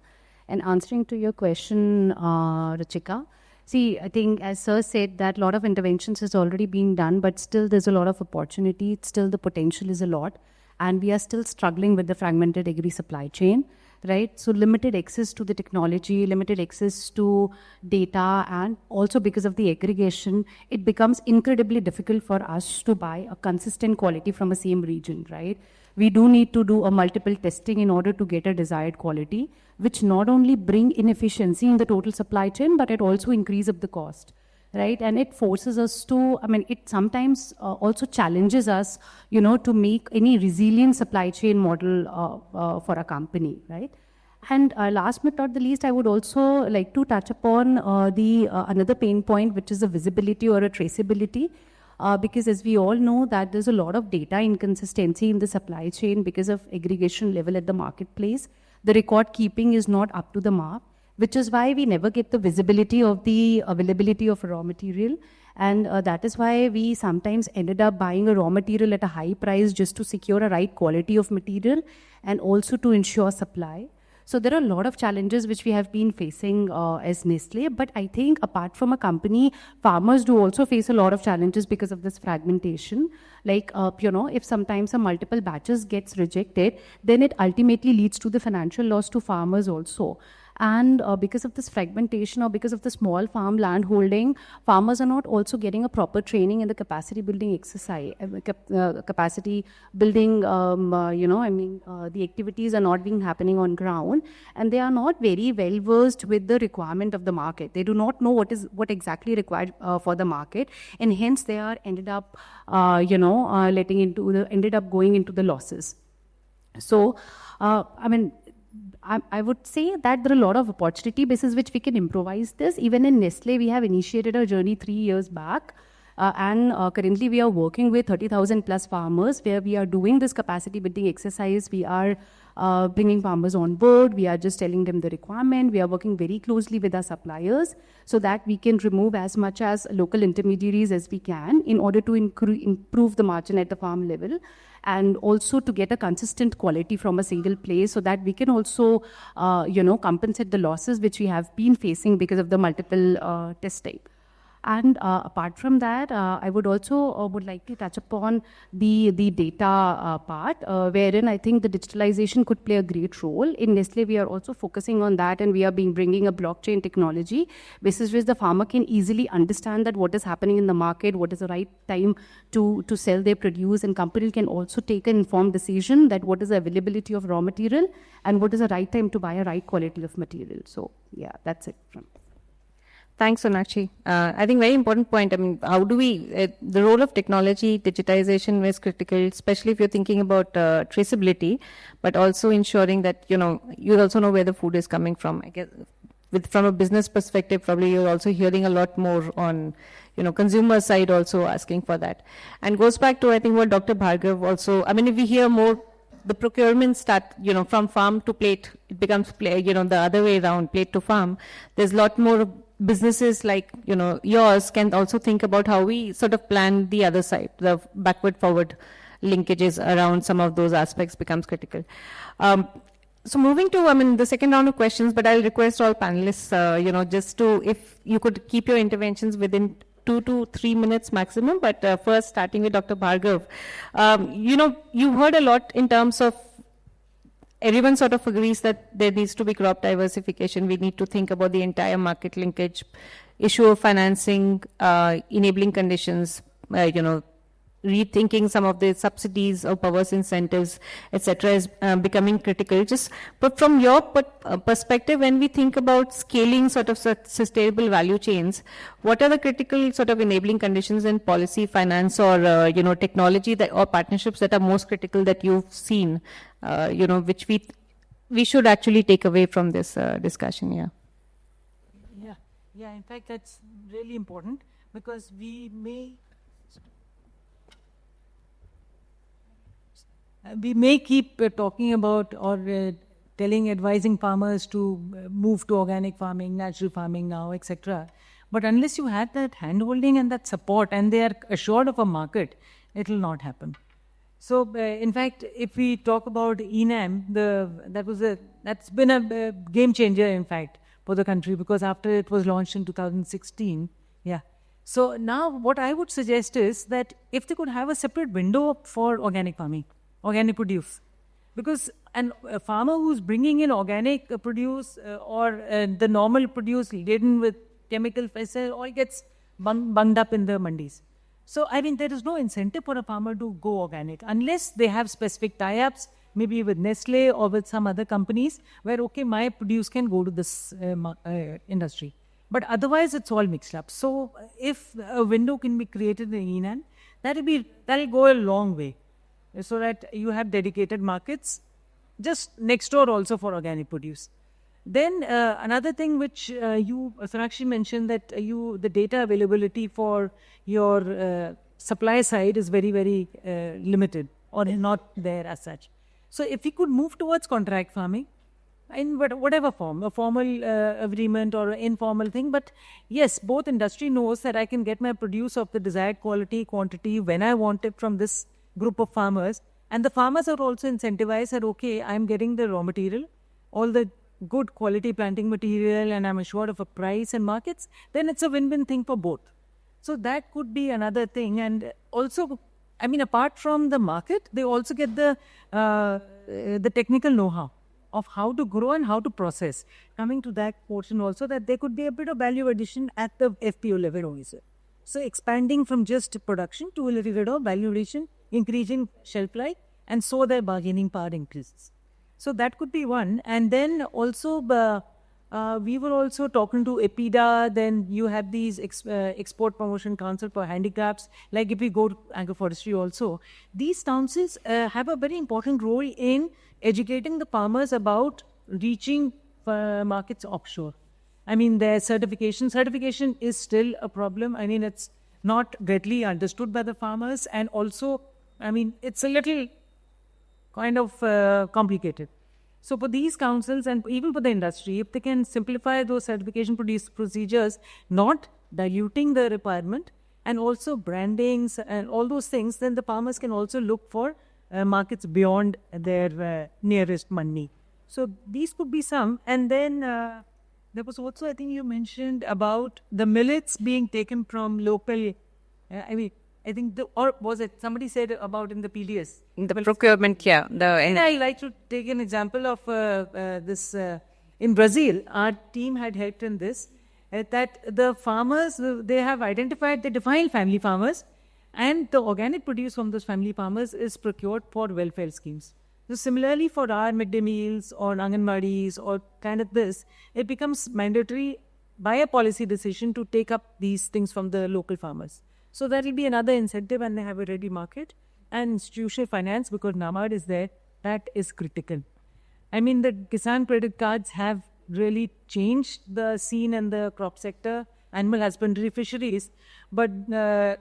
And answering to your question, Ruchika, see, I think as Sir said that a lot of interventions is already being done, but still there's a lot of opportunity. Still the potential is a lot. And we are still struggling with the fragmented agri supply chain, right? So limited access to the technology, limited access to data, and also because of the aggregation, it becomes incredibly difficult for us to buy a consistent quality from a same region, right? We do need to do a multiple testing in order to get a desired quality, which not only bring inefficiency in the total supply chain, but it also increase up the cost, right? And it forces us to, it sometimes also challenges us, to make any resilient supply chain model for a company, right? And last but not the least, I would also like to touch upon another pain point, which is a visibility or a traceability. Because as we all know that there's a lot of data inconsistency in the supply chain because of aggregation level at the marketplace. The record keeping is not up to the mark, which is why we never get the visibility of the availability of raw material. And that is why we sometimes ended up buying a raw material at a high price just to secure a right quality of material and also to ensure supply. So there are a lot of challenges which we have been facing as Nestle, but I think apart from a company, farmers do also face a lot of challenges because of this fragmentation. Like, if sometimes a multiple batches gets rejected, then it ultimately leads to the financial loss to farmers also. And because of this fragmentation or because of the small farm land holding, farmers are not also getting a proper training in the capacity building exercise, capacity building, the activities are not being happening on ground, and they are not very well versed with the requirement of the market. They do not know what exactly required for the market, and hence they are ended up going into the losses. So, I would say that there are a lot of opportunity basis which we can improvise this. Even in Nestle, we have initiated a journey 3 years back. And currently we are working with 30,000 plus farmers where we are doing this capacity building exercise. We are bringing farmers on board. We are just telling them the requirement. We are working very closely with our suppliers so that we can remove as much as local intermediaries as we can in order to improve the margin at the farm level, and also to get a consistent quality from a single place so that we can also, compensate the losses which we have been facing because of the multiple testing. And apart from that, I would also would like to touch upon the data part, wherein I think the digitalization could play a great role. In Nestle, we are also focusing on that, and we are bringing a blockchain technology, basis which the farmer can easily understand that what is happening in the market, what is the right time to sell their produce, and company can also take an informed decision that what is the availability of raw material and what is the right time to buy a right quality of material. So yeah, that's it from. Thanks, Sonakshi. I think very important point. I mean, how do we, the role of technology, digitization is critical, especially if you're thinking about traceability, but also ensuring that, you also know where the food is coming from. I guess from a business perspective, probably you're also hearing a lot more on, consumer side also asking for that. And goes back to, I think, what Dr. Bhargav also, I mean, if we hear more, the procurement start, from farm to plate, it becomes, the other way around, plate to farm. There's a lot more businesses like, yours can also think about how we sort of plan the other side, the backward forward linkages around some of those aspects becomes critical. So moving to, the second round of questions, but I'll request all panelists, just to, if you could keep your interventions within 2 to 3 minutes maximum, but first starting with Dr. Bhargav. You heard a lot in terms of everyone sort of agrees that there needs to be crop diversification. We need to think about the entire market linkage, issue of financing, enabling conditions, rethinking some of the subsidies or powers incentives, etc., is becoming critical. But from your perspective, when we think about scaling sort of sustainable value chains, what are the critical sort of enabling conditions in policy, finance, or technology or partnerships that are most critical that you've seen, which we should actually take away from this discussion? Yeah. In fact, that's really important, because we may keep talking about or advising farmers to move to organic farming, natural farming now, etc. But unless you have that handholding and that support, and they are assured of a market, it will not happen. So, in fact, if we talk about ENAM, that's been a game changer, in fact, for the country, because after it was launched in 2016, yeah. So now what I would suggest is that if they could have a separate window for organic farming, organic produce, because a farmer who's bringing in organic produce or the normal produce laden with chemical pesticide all gets bunged up in the mandis. So, I mean, there is no incentive for a farmer to go organic unless they have specific tie-ups, maybe with Nestle or with some other companies where, okay, my produce can go to this industry. But otherwise, it's all mixed up. So, if a window can be created in ENAN, that'll go a long way, so that you have dedicated markets just next door also for organic produce. Then another thing which Sonakshi mentioned, that the data availability for your supply side is very, very limited or not there as such. So if we could move towards contract farming in whatever form, a formal agreement or an informal thing, but yes, both industry knows that I can get my produce of the desired quality, quantity when I want it from this group of farmers, and the farmers are also incentivized that, okay, I'm getting the raw material, all the good quality planting material, and I'm assured of a price and markets, then it's a win-win thing for both. So that could be another thing. And also, I mean, apart from the market, they also get the technical know-how of how to grow and how to process. Coming to that portion also, that there could be a bit of value addition at the FPO level also. So expanding from just production to a little bit of value addition, increasing shelf life, and so their bargaining power increases. So that could be one. And then also, we were also talking to EPIDA, then you have these Export Promotion Council for Handicrafts, like if we go to agroforestry also. These councils have a very important role in educating the farmers about reaching markets offshore. I mean, their certification is still a problem. I mean, it's not readily understood by the farmers, and also, I mean, it's a little kind of complicated. So for these councils and even for the industry, if they can simplify those certification procedures, not diluting the requirement, and also brandings and all those things, then the farmers can also look for markets beyond their nearest mandi. So these could be some. And then There was also, I think you mentioned about the millets being taken from local. I think, or was it somebody said about in the PDS? The procurement, yeah. I like to take an example of this. In Brazil, our team had helped in this, that the farmers, they have identified, they define family farmers, and the organic produce from those family farmers is procured for welfare schemes. So similarly for our midday meals or Anganwadis or kind of this, it becomes mandatory by a policy decision to take up these things from the local farmers. So that will be another incentive, and they have a ready market. And institutional finance, because NABARD is there, that is critical. I mean, the Kisan credit cards have really changed the scene in the crop sector, animal husbandry, fisheries. But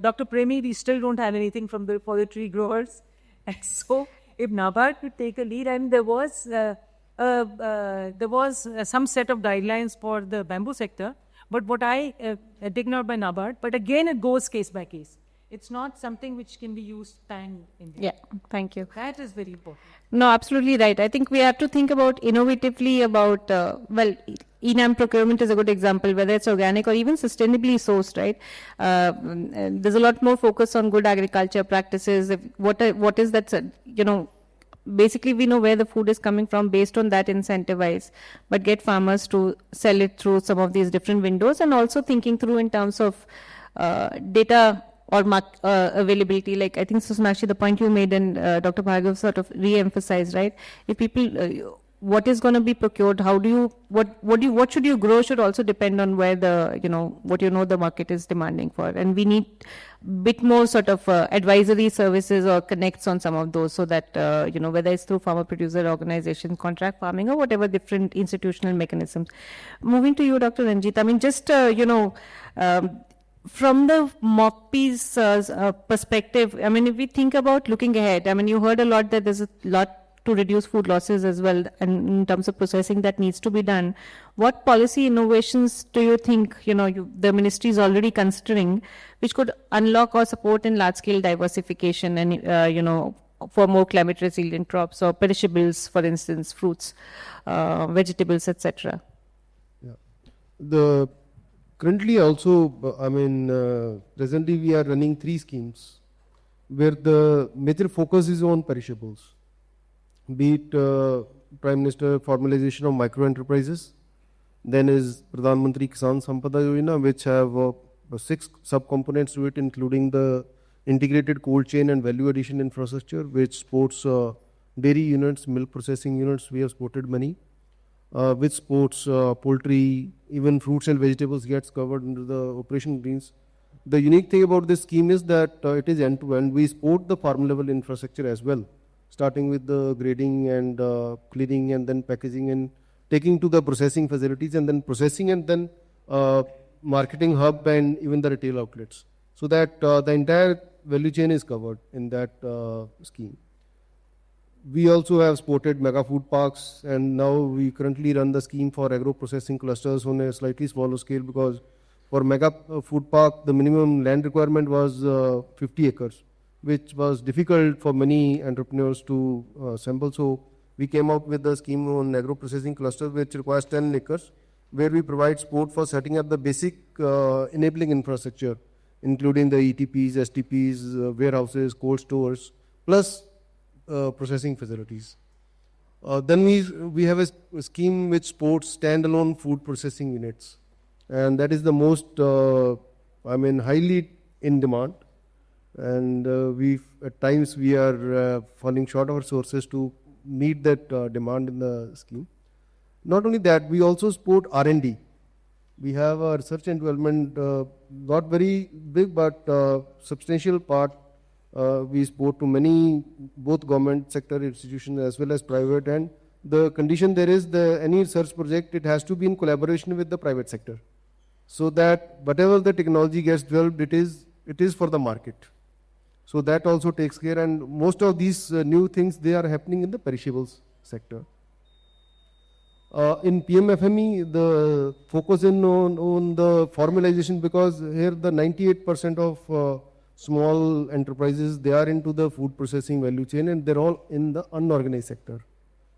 Dr. Premi, we still don't have anything for the tree growers. And so if NABARD could take a lead, and there was some set of guidelines for the bamboo sector, but what I taken out by NABARD, but again it goes case by case. It's not something which can be used pan-India. Yeah, thank you. That is very important. No, absolutely right. I think we have to think about innovatively about, ENAM procurement is a good example, whether it's organic or even sustainably sourced, right? There's a lot more focus on good agriculture practices. What is that, basically we know where the food is coming from, based on that incentivize, but get farmers to sell it through some of these different windows, and also thinking through in terms of data or availability. Like I think, Sonakshi, the point you made and Dr. Bhargav sort of re-emphasized, right? If people, what is going to be procured, what should you grow should also depend on where the, the market is demanding for. And we need bit more sort of advisory services or connects on some of those, so that, whether it's through farmer producer organizations, contract farming, or whatever different institutional mechanisms. Moving to you, Dr. Ranjit, I mean, just, from the MOPP's perspective, I mean, if we think about looking ahead, I mean, you heard a lot that there's a lot to reduce food losses as well, and in terms of processing that needs to be done. What policy innovations do you think, the ministry is already considering, which could unlock or support in large-scale diversification and, for more climate-resilient crops or perishables, for instance, fruits, vegetables, etc.? Yeah. Currently also, presently we are running 3 schemes where the major focus is on perishables. Be it Prime Minister formalization of micro enterprises, then is Pradhan Mantri Kisan Sampada Yojana, which have 6 subcomponents to it, including the integrated cold chain and value addition infrastructure, which supports dairy units, milk processing units. We have supported many, which supports poultry, even fruits and vegetables gets covered under the operation greens. The unique thing about this scheme is that it is end-to-end. We support the farm level infrastructure as well, starting with the grading and cleaning and then packaging and taking to the processing facilities, and then processing, and then marketing hub and even the retail outlets. So that the entire value chain is covered in that scheme. We also have supported mega food parks, and now we currently run the scheme for agro processing clusters on a slightly smaller scale, because for mega food park, the minimum land requirement was 50 acres, which was difficult for many entrepreneurs to assemble. So we came out with the scheme on agro processing cluster, which requires 10 acres, where we provide support for setting up the basic enabling infrastructure, including the ETPs, STPs, warehouses, cold stores, plus processing facilities. Then we have a scheme which supports standalone food processing units, and that is the most, highly in demand. And at times we are falling short of resources to meet that demand in the scheme. Not only that, we also support R&D. We have a research and development, not very big, but substantial part. We support to many, both government sector institutions as well as private. And the condition there is, any research project, it has to be in collaboration with the private sector, so that whatever the technology gets developed, it is for the market. So that also takes care, and most of these new things, they are happening in the perishables sector. In PMFME, the focus in on the formalization, because here the 98% of small enterprises, they are into the food processing value chain, and they're all in the unorganized sector.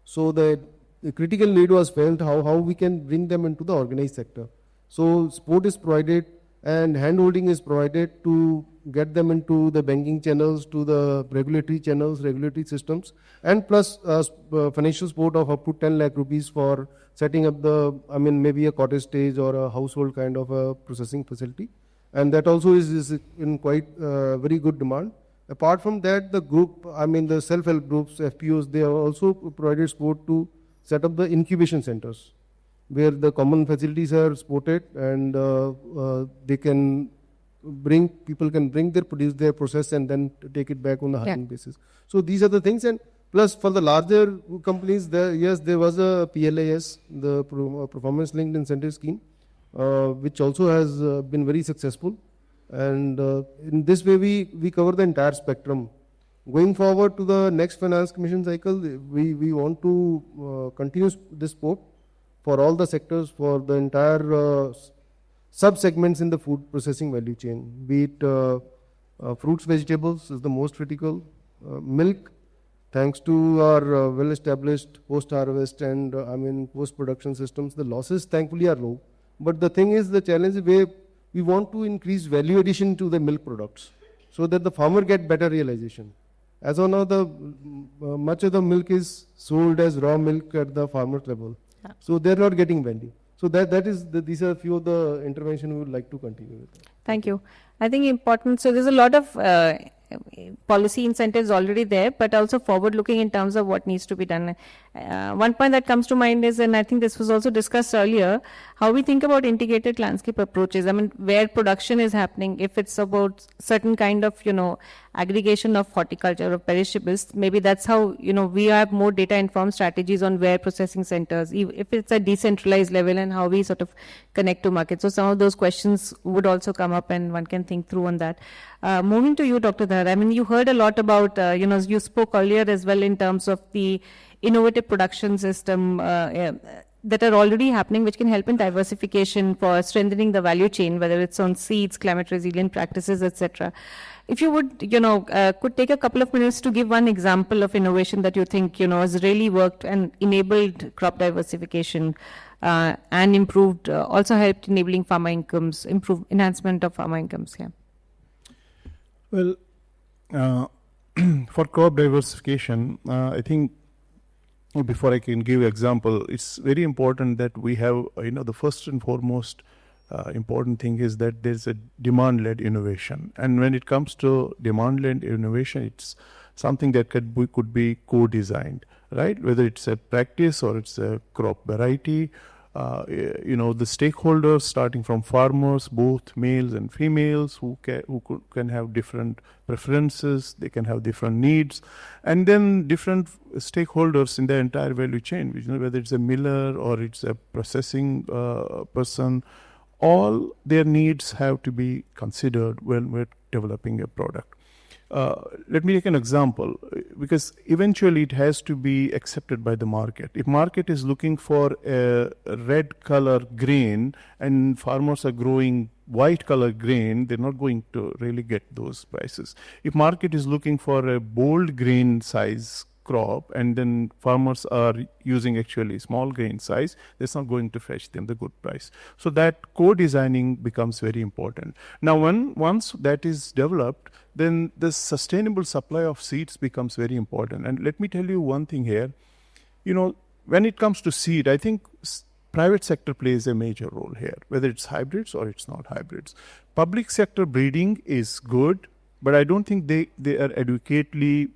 So the the critical need was felt how we can bring them into the organized sector. So support is provided and hand-holding is provided to get them into the banking channels, to the regulatory channels, regulatory systems, and plus financial support of up to 10 lakh rupees for setting up maybe a cottage stage or a household kind of a processing facility. And that also is in quite very good demand. Apart from that, the group, the self-help groups, FPOs, they have also provided support to set up the incubation centers, where the common facilities are supported and people can bring produce their process and then take it back on the hiring basis. So these are the things. And plus for the larger companies, there was a PLIS, the Performance Linked Incentive Scheme, which also has been very successful. And in this way, we cover the entire spectrum. Going forward to the next finance commission cycle, we want to continue this support for all the sectors, for the entire sub-segments in the food processing value chain, be it fruits, vegetables is the most critical, milk, thanks to our well-established post-harvest and post-production systems, the losses thankfully are low. But the thing is, the challenge is where we want to increase value addition to the milk products so that the farmer get better realization. As of now, much of the milk is sold as raw milk at the farmer level. Yeah. So they're not getting value. So these are a few of the interventions we would like to continue with. Thank you. I think important, so there's a lot of policy incentives already there, but also forward looking in terms of what needs to be done. One point that comes to mind is, and I think this was also discussed earlier, how we think about integrated landscape approaches. Where production is happening, if it's about certain kind of, aggregation of horticulture or perishables, maybe that's how, we have more data informed strategies on where processing centers, if it's a decentralized level, and how we sort of connect to markets. So some of those questions would also come up and one can think through on that. Moving to you, Dr. Dhar, you heard a lot about, you spoke earlier as well in terms of the innovative production system that are already happening, which can help in diversification for strengthening the value chain, whether it's on seeds, climate resilient practices, etc. If you would, could take a couple of minutes to give one example of innovation that you think, has really worked and enabled crop diversification and improved, also helped enabling farmer incomes, enhancement of farmer incomes here. Well, for crop diversification, I think before I can give an example, it's very important that we have, the first and foremost important thing is that there's a demand-led innovation. And when it comes to demand-led innovation, it's something that could be co-designed, right? Whether it's a practice or it's a crop variety, the stakeholders starting from farmers, both males and females, who can have different preferences, they can have different needs, and then different stakeholders in the entire value chain, whether it's a miller or it's a processing person, all their needs have to be considered when we're developing a product. Let me take an example, because eventually it has to be accepted by the market. If market is looking for a red color grain and farmers are growing white color grain, they're not going to really get those prices. If market is looking for a bold grain size crop and then farmers are using actually small grain size, that's not going to fetch them the good price. So that co-designing becomes very important. Now once that is developed, then the sustainable supply of seeds becomes very important. And let me tell you one thing here, when it comes to seed, I think private sector plays a major role here, whether it's hybrids or it's not hybrids. Public sector breeding is good, but I don't think they are adequately,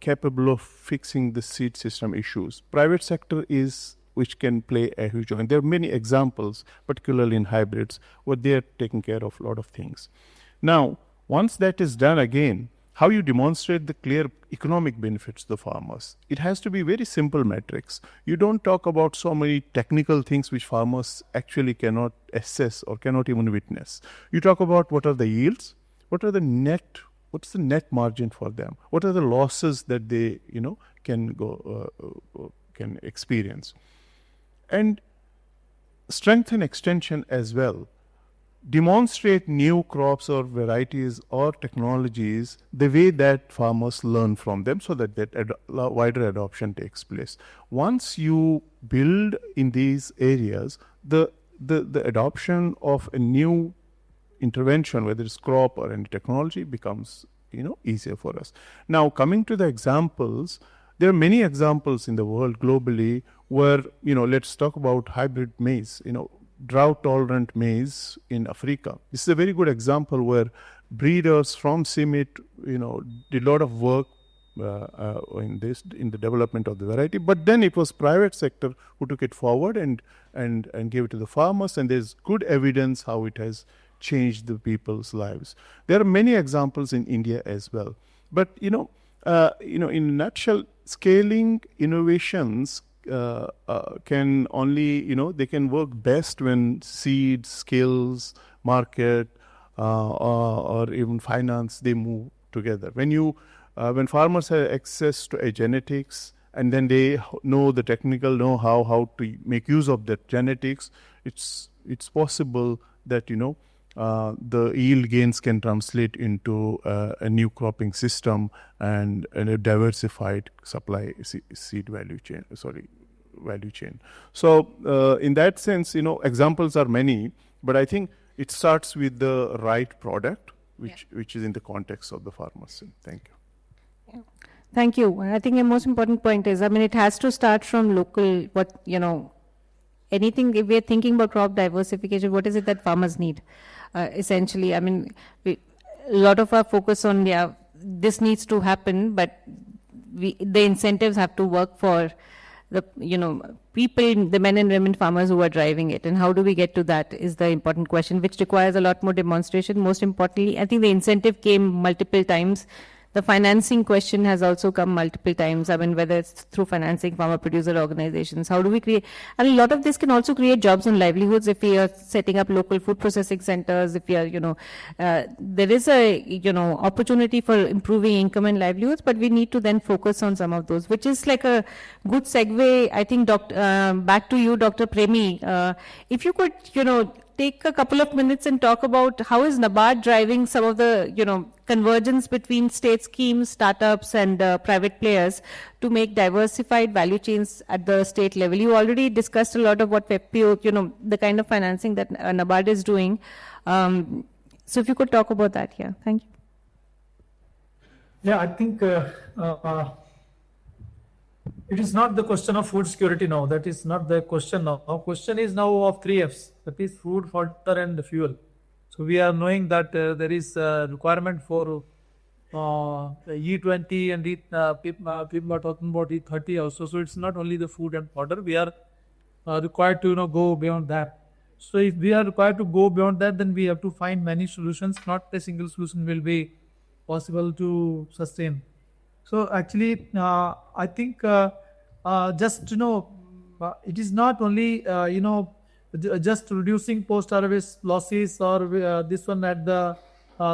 capable of fixing the seed system issues. Private sector is which can play a huge role. And there are many examples, particularly in hybrids, where they are taking care of a lot of things. Now, once that is done again, how you demonstrate the clear economic benefits to the farmers? It has to be very simple metrics. You don't talk about so many technical things which farmers actually cannot assess or cannot even witness. You talk about what are the yields, what's the net margin for them, what are the losses that they can experience, and strength and extension as well. demonstrate new crops or varieties or technologies the way that farmers learn from them, so that wider adoption takes place. Once you build in these areas, the adoption of a new intervention, whether it's crop or any technology, becomes easier for us. Now, coming to the examples, there are many examples in the world globally where let's talk about hybrid maize. Drought-tolerant maize in Africa. This is a very good example where breeders from CIMIT, did a lot of work in the development of the variety. But then it was private sector who took it forward and gave it to the farmers. And there's good evidence how it has changed the people's lives. There are many examples in India as well. But in a nutshell, scaling innovations can only, they can work best when seeds, skills, market, or even finance, they move together. When farmers have access to a genetics, and then they know the technical know-how, how to make use of that genetics, it's possible that, the yield gains can translate into a new cropping system and a diversified supply seed value chain. So in that sense, examples are many, but I think it starts with the right product, which is in the context of the farmers. Thank you. Thank you. I think the most important point is, it has to start from local, anything, if we're thinking about crop diversification, what is it that farmers need? Essentially, a lot of our focus on, this needs to happen, but the incentives have to work for the, people, the men and women farmers who are driving it. And how do we get to that is the important question, which requires a lot more demonstration. Most importantly, I think the incentive came multiple times. The financing question has also come multiple times. Whether it's through financing farmer producer organizations, how do we create? A lot of this can also create jobs and livelihoods if we are setting up local food processing centers. If we are, there is a, opportunity for improving income and livelihoods, but we need to then focus on some of those, which is like a good segue. I think, back to you, Dr. Premi. If you could, take a couple of minutes and talk about how is NABARD driving some of the, convergence between state schemes, startups, and private players to make diversified value chains at the state level. You already discussed a lot of what FPO, the kind of financing that NABARD is doing. So if you could talk about that, thank you. Yeah, I think it is not the question of food security now. That is not the question now. Our question is now of 3 Fs. That is food, water, and fuel. So we are knowing that there is a requirement for E20 and people are talking about E30 also. So it's not only the food and water. We are required to go beyond that. So if we are required to go beyond that, then we have to find many solutions. Not a single solution will be possible to sustain. So actually, I think just it is not only just reducing post-harvest losses or this one at the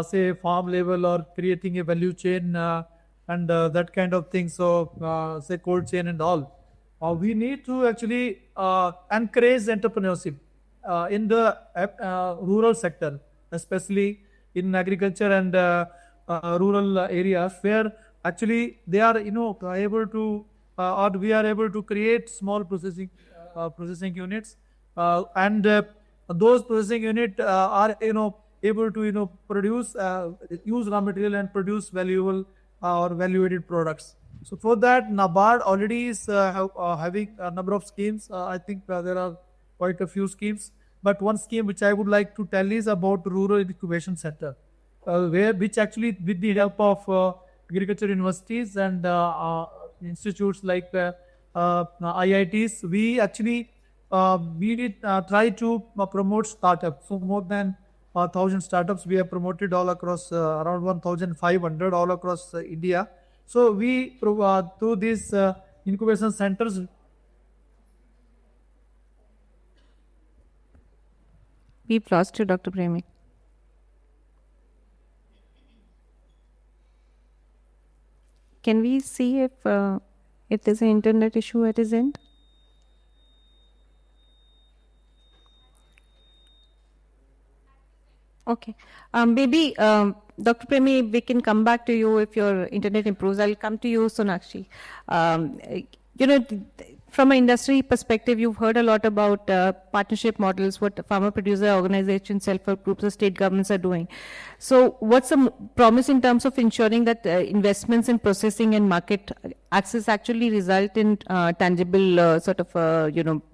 say farm level or creating a value chain and that kind of thing. So say cold chain and all. We need to actually encourage entrepreneurship in the rural sector, especially in agriculture and rural areas where actually they are able to or we are able to create small processing units. And those processing units are able to produce use raw material and produce valuable or value-added products. So for that, NABARD already is having a number of schemes. I think there are quite a few schemes. But one scheme which I would like to tell is about Rural Incubation Center, which actually with the help of agriculture universities and institutes like IITs, we actually we did try to promote startups. So more than 1,000 startups we have promoted all across around 1,500 all across India. So we through these incubation centers. We've lost you, Dr. Premi. Can we see if there's an internet issue at his end? Okay. Maybe, Dr. Premi, we can come back to you if your internet improves. I'll come to you, Sonakshi. You know, from an industry perspective, you've heard a lot about partnership models, what farmer-producer organizations, self-help groups, or state governments are doing. So what's the promise in terms of ensuring that investments in processing and market access actually result in tangible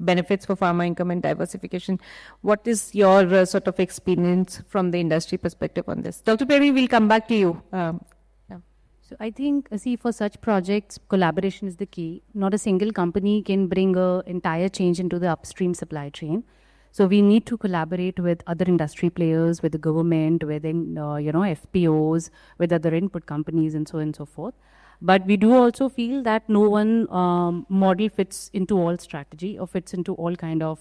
benefits for farmer income and diversification? What is your sort of experience from the industry perspective on this? Dr. Perry, we'll come back to you. So I think, for such projects, collaboration is the key. Not a single company can bring an entire change into the upstream supply chain. So we need to collaborate with other industry players, with the government, with FPOs, with other input companies, and so on and so forth. But we do also feel that no one model fits into all strategy or fits into all kind of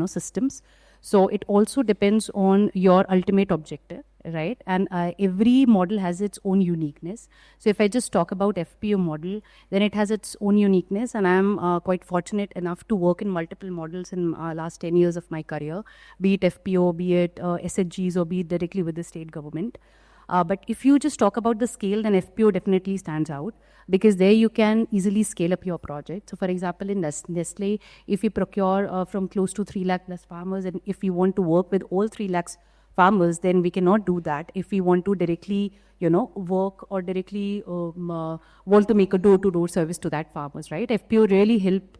systems. So it also depends on your ultimate objective, right? And every model has its own uniqueness. So if I just talk about FPO model, then it has its own uniqueness. And I'm quite fortunate enough to work in multiple models in last 10 years of my career, be it FPO, be it SHGs, or be it directly with the state government. But if you just talk about the scale, then FPO definitely stands out, because there you can easily scale up your project. So for example, in Nestle, if you procure from close to 3 lakh plus farmers, and if you want to work with all 3 lakhs farmers, then we cannot do that if we want to directly, work or directly want to make a door-to-door service to that farmers, right? FPO really help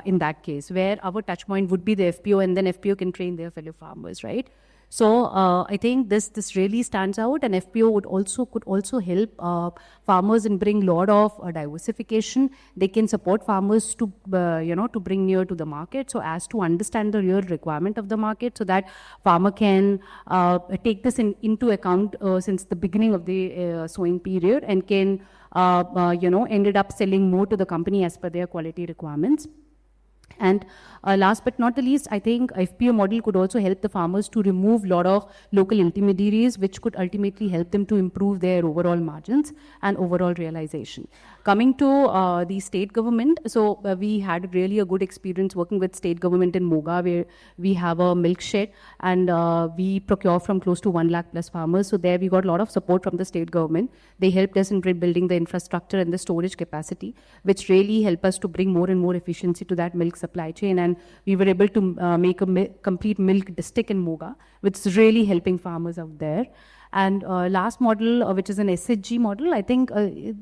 in that case, where our touch point would be the FPO, and then FPO can train their fellow farmers, right? So I think this really stands out, and FPO could also help farmers and bring lot of diversification. They can support farmers to to bring near to the market, so as to understand the real requirement of the market, so that farmer can take this into account since the beginning of the sowing period, and can ended up selling more to the company as per their quality requirements. And last but not the least, I think FPO model could also help the farmers to remove a lot of local intermediaries, which could ultimately help them to improve their overall margins and overall realization. Coming to the state government, so we had really a good experience working with state government in Moga, where we have a milk shed, and we procure from close to 1 lakh plus farmers. So there we got a lot of support from the state government. They helped us in building the infrastructure and the storage capacity, which really helped us to bring more and more efficiency to that milk supply chain. And we were able to make a complete milk district in Moga, which is really helping farmers out there. And last model, which is an SHG model, I think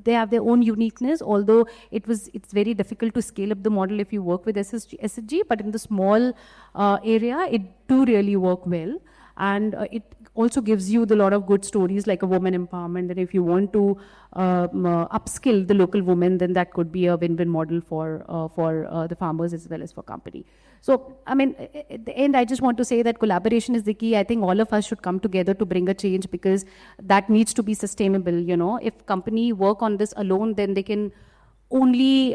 they have their own uniqueness, although it's very difficult to scale up the model if you work with SHG, but in the small area, it do really work well. And it also gives you a lot of good stories like a woman empowerment, that if you want to upskill the local women, then that could be a win-win model for the farmers as well as for company. So, I mean, at the end, I just want to say that collaboration is the key. I think all of us should come together to bring a change, because that needs to be sustainable. If company work on this alone, then they can only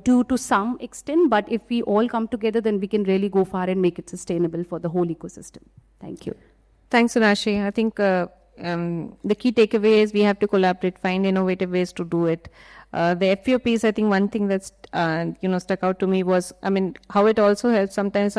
do to some extent, but if we all come together, then we can really go far and make it sustainable for the whole ecosystem. Thank you. Thanks, Sonashi. I think the key takeaway is we have to collaborate, find innovative ways to do it. The FPO piece, I think one thing that's stuck out to me was, how it also helps sometimes.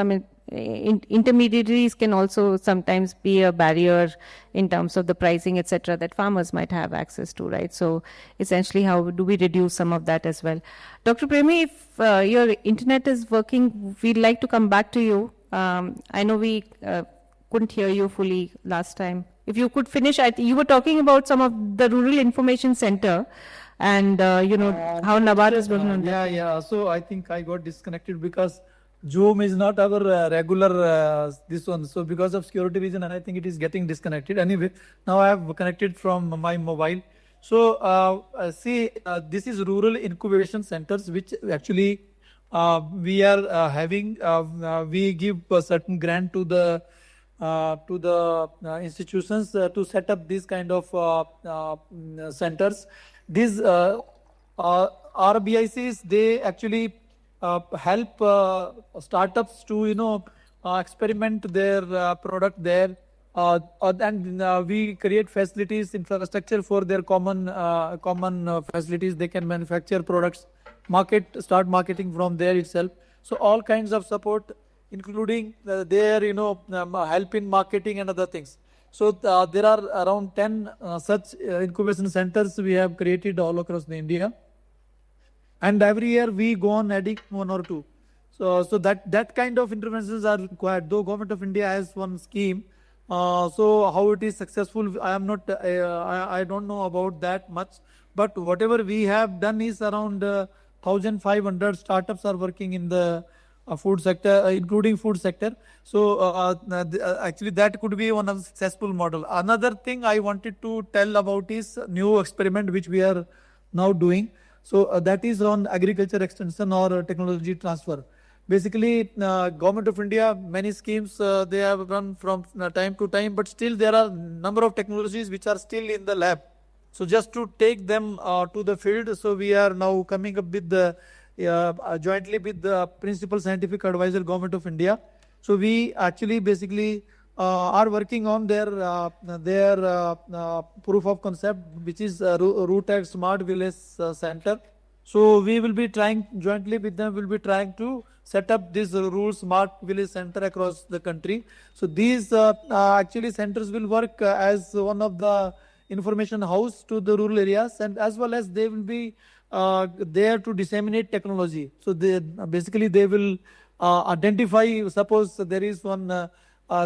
Intermediaries can also sometimes be a barrier in terms of the pricing, etc., that farmers might have access to, right? So essentially, how do we reduce some of that as well? Dr. Premi, if your internet is working, we'd like to come back to you. I know we couldn't hear you fully last time. If you could finish, you were talking about some of the Rural Information Center and, how NABARD is working on that. Yeah. So I think I got disconnected because Zoom is not our regular this one. So because of security reason, and I think it is getting disconnected. Anyway, now I have connected from my mobile. So this is Rural Incubation Centers, which actually we are having. We give a certain grant to the institutions to set up these kind of centers. These RBICs, they actually help startups to experiment their product there, and we create facilities, infrastructure for their common facilities. They can manufacture products, start marketing from there itself. So all kinds of support including their help in marketing and other things. So there are around 10 such incubation centers we have created all across the India, and every year we go on adding one or two. So that kind of interventions are required. Though Government of India has one scheme, so how it is successful, I am not, I don't know about that much. But whatever we have done is around 1,500 startups are working in the food sector, including food sector. So actually that could be one of the successful model. Another thing I wanted to tell about is new experiment which we are now doing. So that is on agriculture extension or technology transfer. Basically, Government of India, many schemes they have run from time to time, but still there are number of technologies which are still in the lab. So just to take them to the field, so we are now coming up with the jointly with the Principal Scientific Advisor, Government of India. So we actually basically are working on their proof of concept, which is Rooted Smart Village Center. So we will be trying jointly with them. We'll be trying to set up this rural smart village center across the country. So these actually centers will work as one of the information house to the rural areas, and as well as they will be there to disseminate technology. So they basically they will identify. Suppose there is one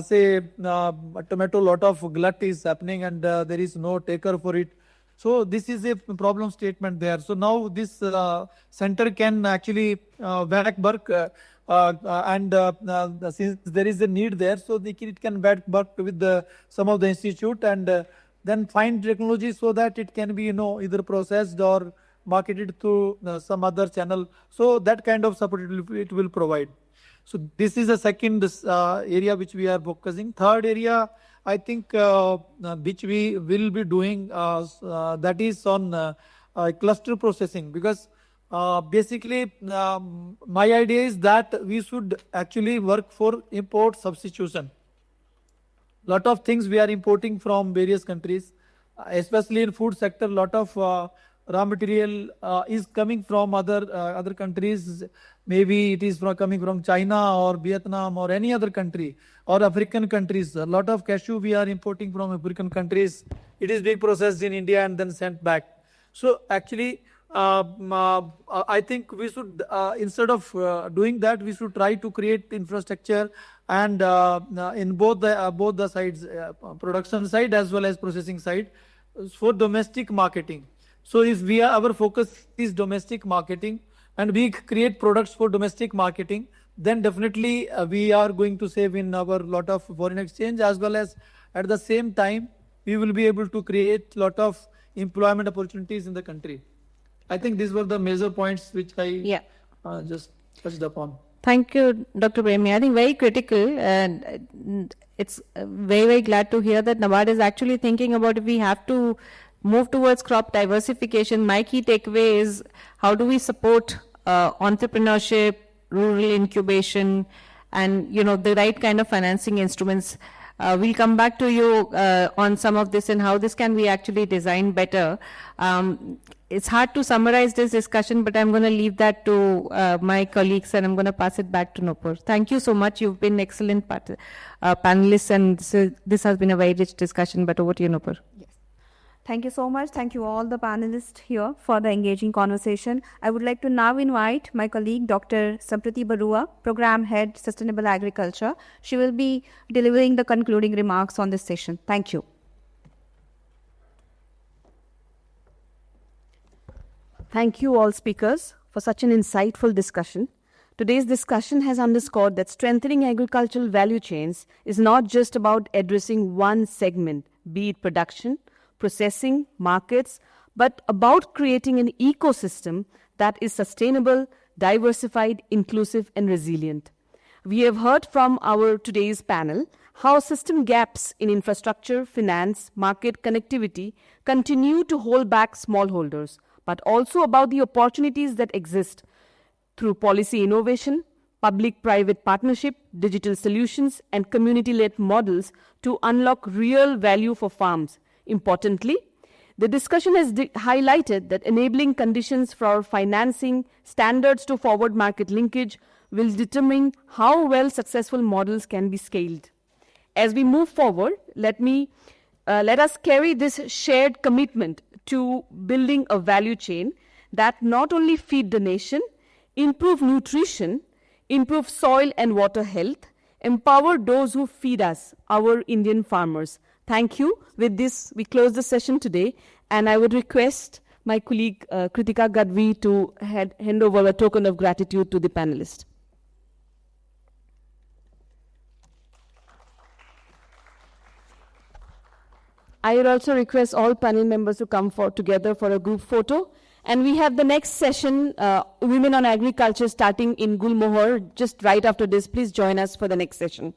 say tomato lot of glut is happening and there is no taker for it. So this is a problem statement there. So now this center can actually work and since there is a need there, so it can work with some of the institute and then find technology so that it can be either processed or marketed through some other channel. So that kind of support it will provide. So this is the second area which we are focusing. Third area, I think, which we will be doing, that is on cluster processing, because basically my idea is that we should actually work for import substitution. Lot of things we are importing from various countries, especially in food sector. Lot of raw material is coming from other countries. Maybe it is coming from China or Vietnam or any other country or African countries. A lot of cashew we are importing from African countries. It is being processed in India and then sent back. So actually, I think we should, instead of doing that, we should try to create infrastructure and in both the sides, production side as well as processing side, for domestic marketing. So if our focus is domestic marketing and we create products for domestic marketing, then definitely we are going to save in our lot of foreign exchange, as well as at the same time we will be able to create lot of employment opportunities in the country. I think these were the major points which I just touched upon. Thank you, Dr. Premi. I think very critical, and it's very, very glad to hear that NABARD is actually thinking about if we have to move towards crop diversification. My key takeaway is how do we support entrepreneurship, rural incubation, and the right kind of financing instruments. We'll come back to you on some of this and how this can be actually designed better. It's hard to summarize this discussion, but I'm going to leave that to my colleagues and I'm going to pass it back to Nupur. Thank you so much. You've been excellent panelists, and this has been a very rich discussion, but over to you, Nupur. Yes. Thank you so much. Thank you all the panelists here for the engaging conversation. I would like to now invite my colleague, Dr. Sampriti Barua, Program Head, Sustainable Agriculture. She will be delivering the concluding remarks on this session. Thank you. Thank you all speakers for such an insightful discussion. Today's discussion has underscored that strengthening agricultural value chains is not just about addressing one segment, be it production, processing, markets, but about creating an ecosystem that is sustainable, diversified, inclusive, and resilient. We have heard from our today's panel how system gaps in infrastructure, finance, market connectivity continue to hold back smallholders, but also about the opportunities that exist through policy innovation, public-private partnership, digital solutions, and community-led models to unlock real value for farms. Importantly, the discussion has highlighted that enabling conditions for financing, standards to forward market linkage, will determine how well successful models can be scaled. As we move forward, let us carry this shared commitment to building a value chain that not only feed the nation, improve nutrition, improve soil and water health, empower those who feed us, our Indian farmers. Thank you. With this, we close the session today, and I would request my colleague Kritika Gadvi to hand over a token of gratitude to the panelists. I would also request all panel members to come together for a group photo. And we have the next session, Women on Agriculture, starting in Gulmohar, just right after this. Please join us for the next session.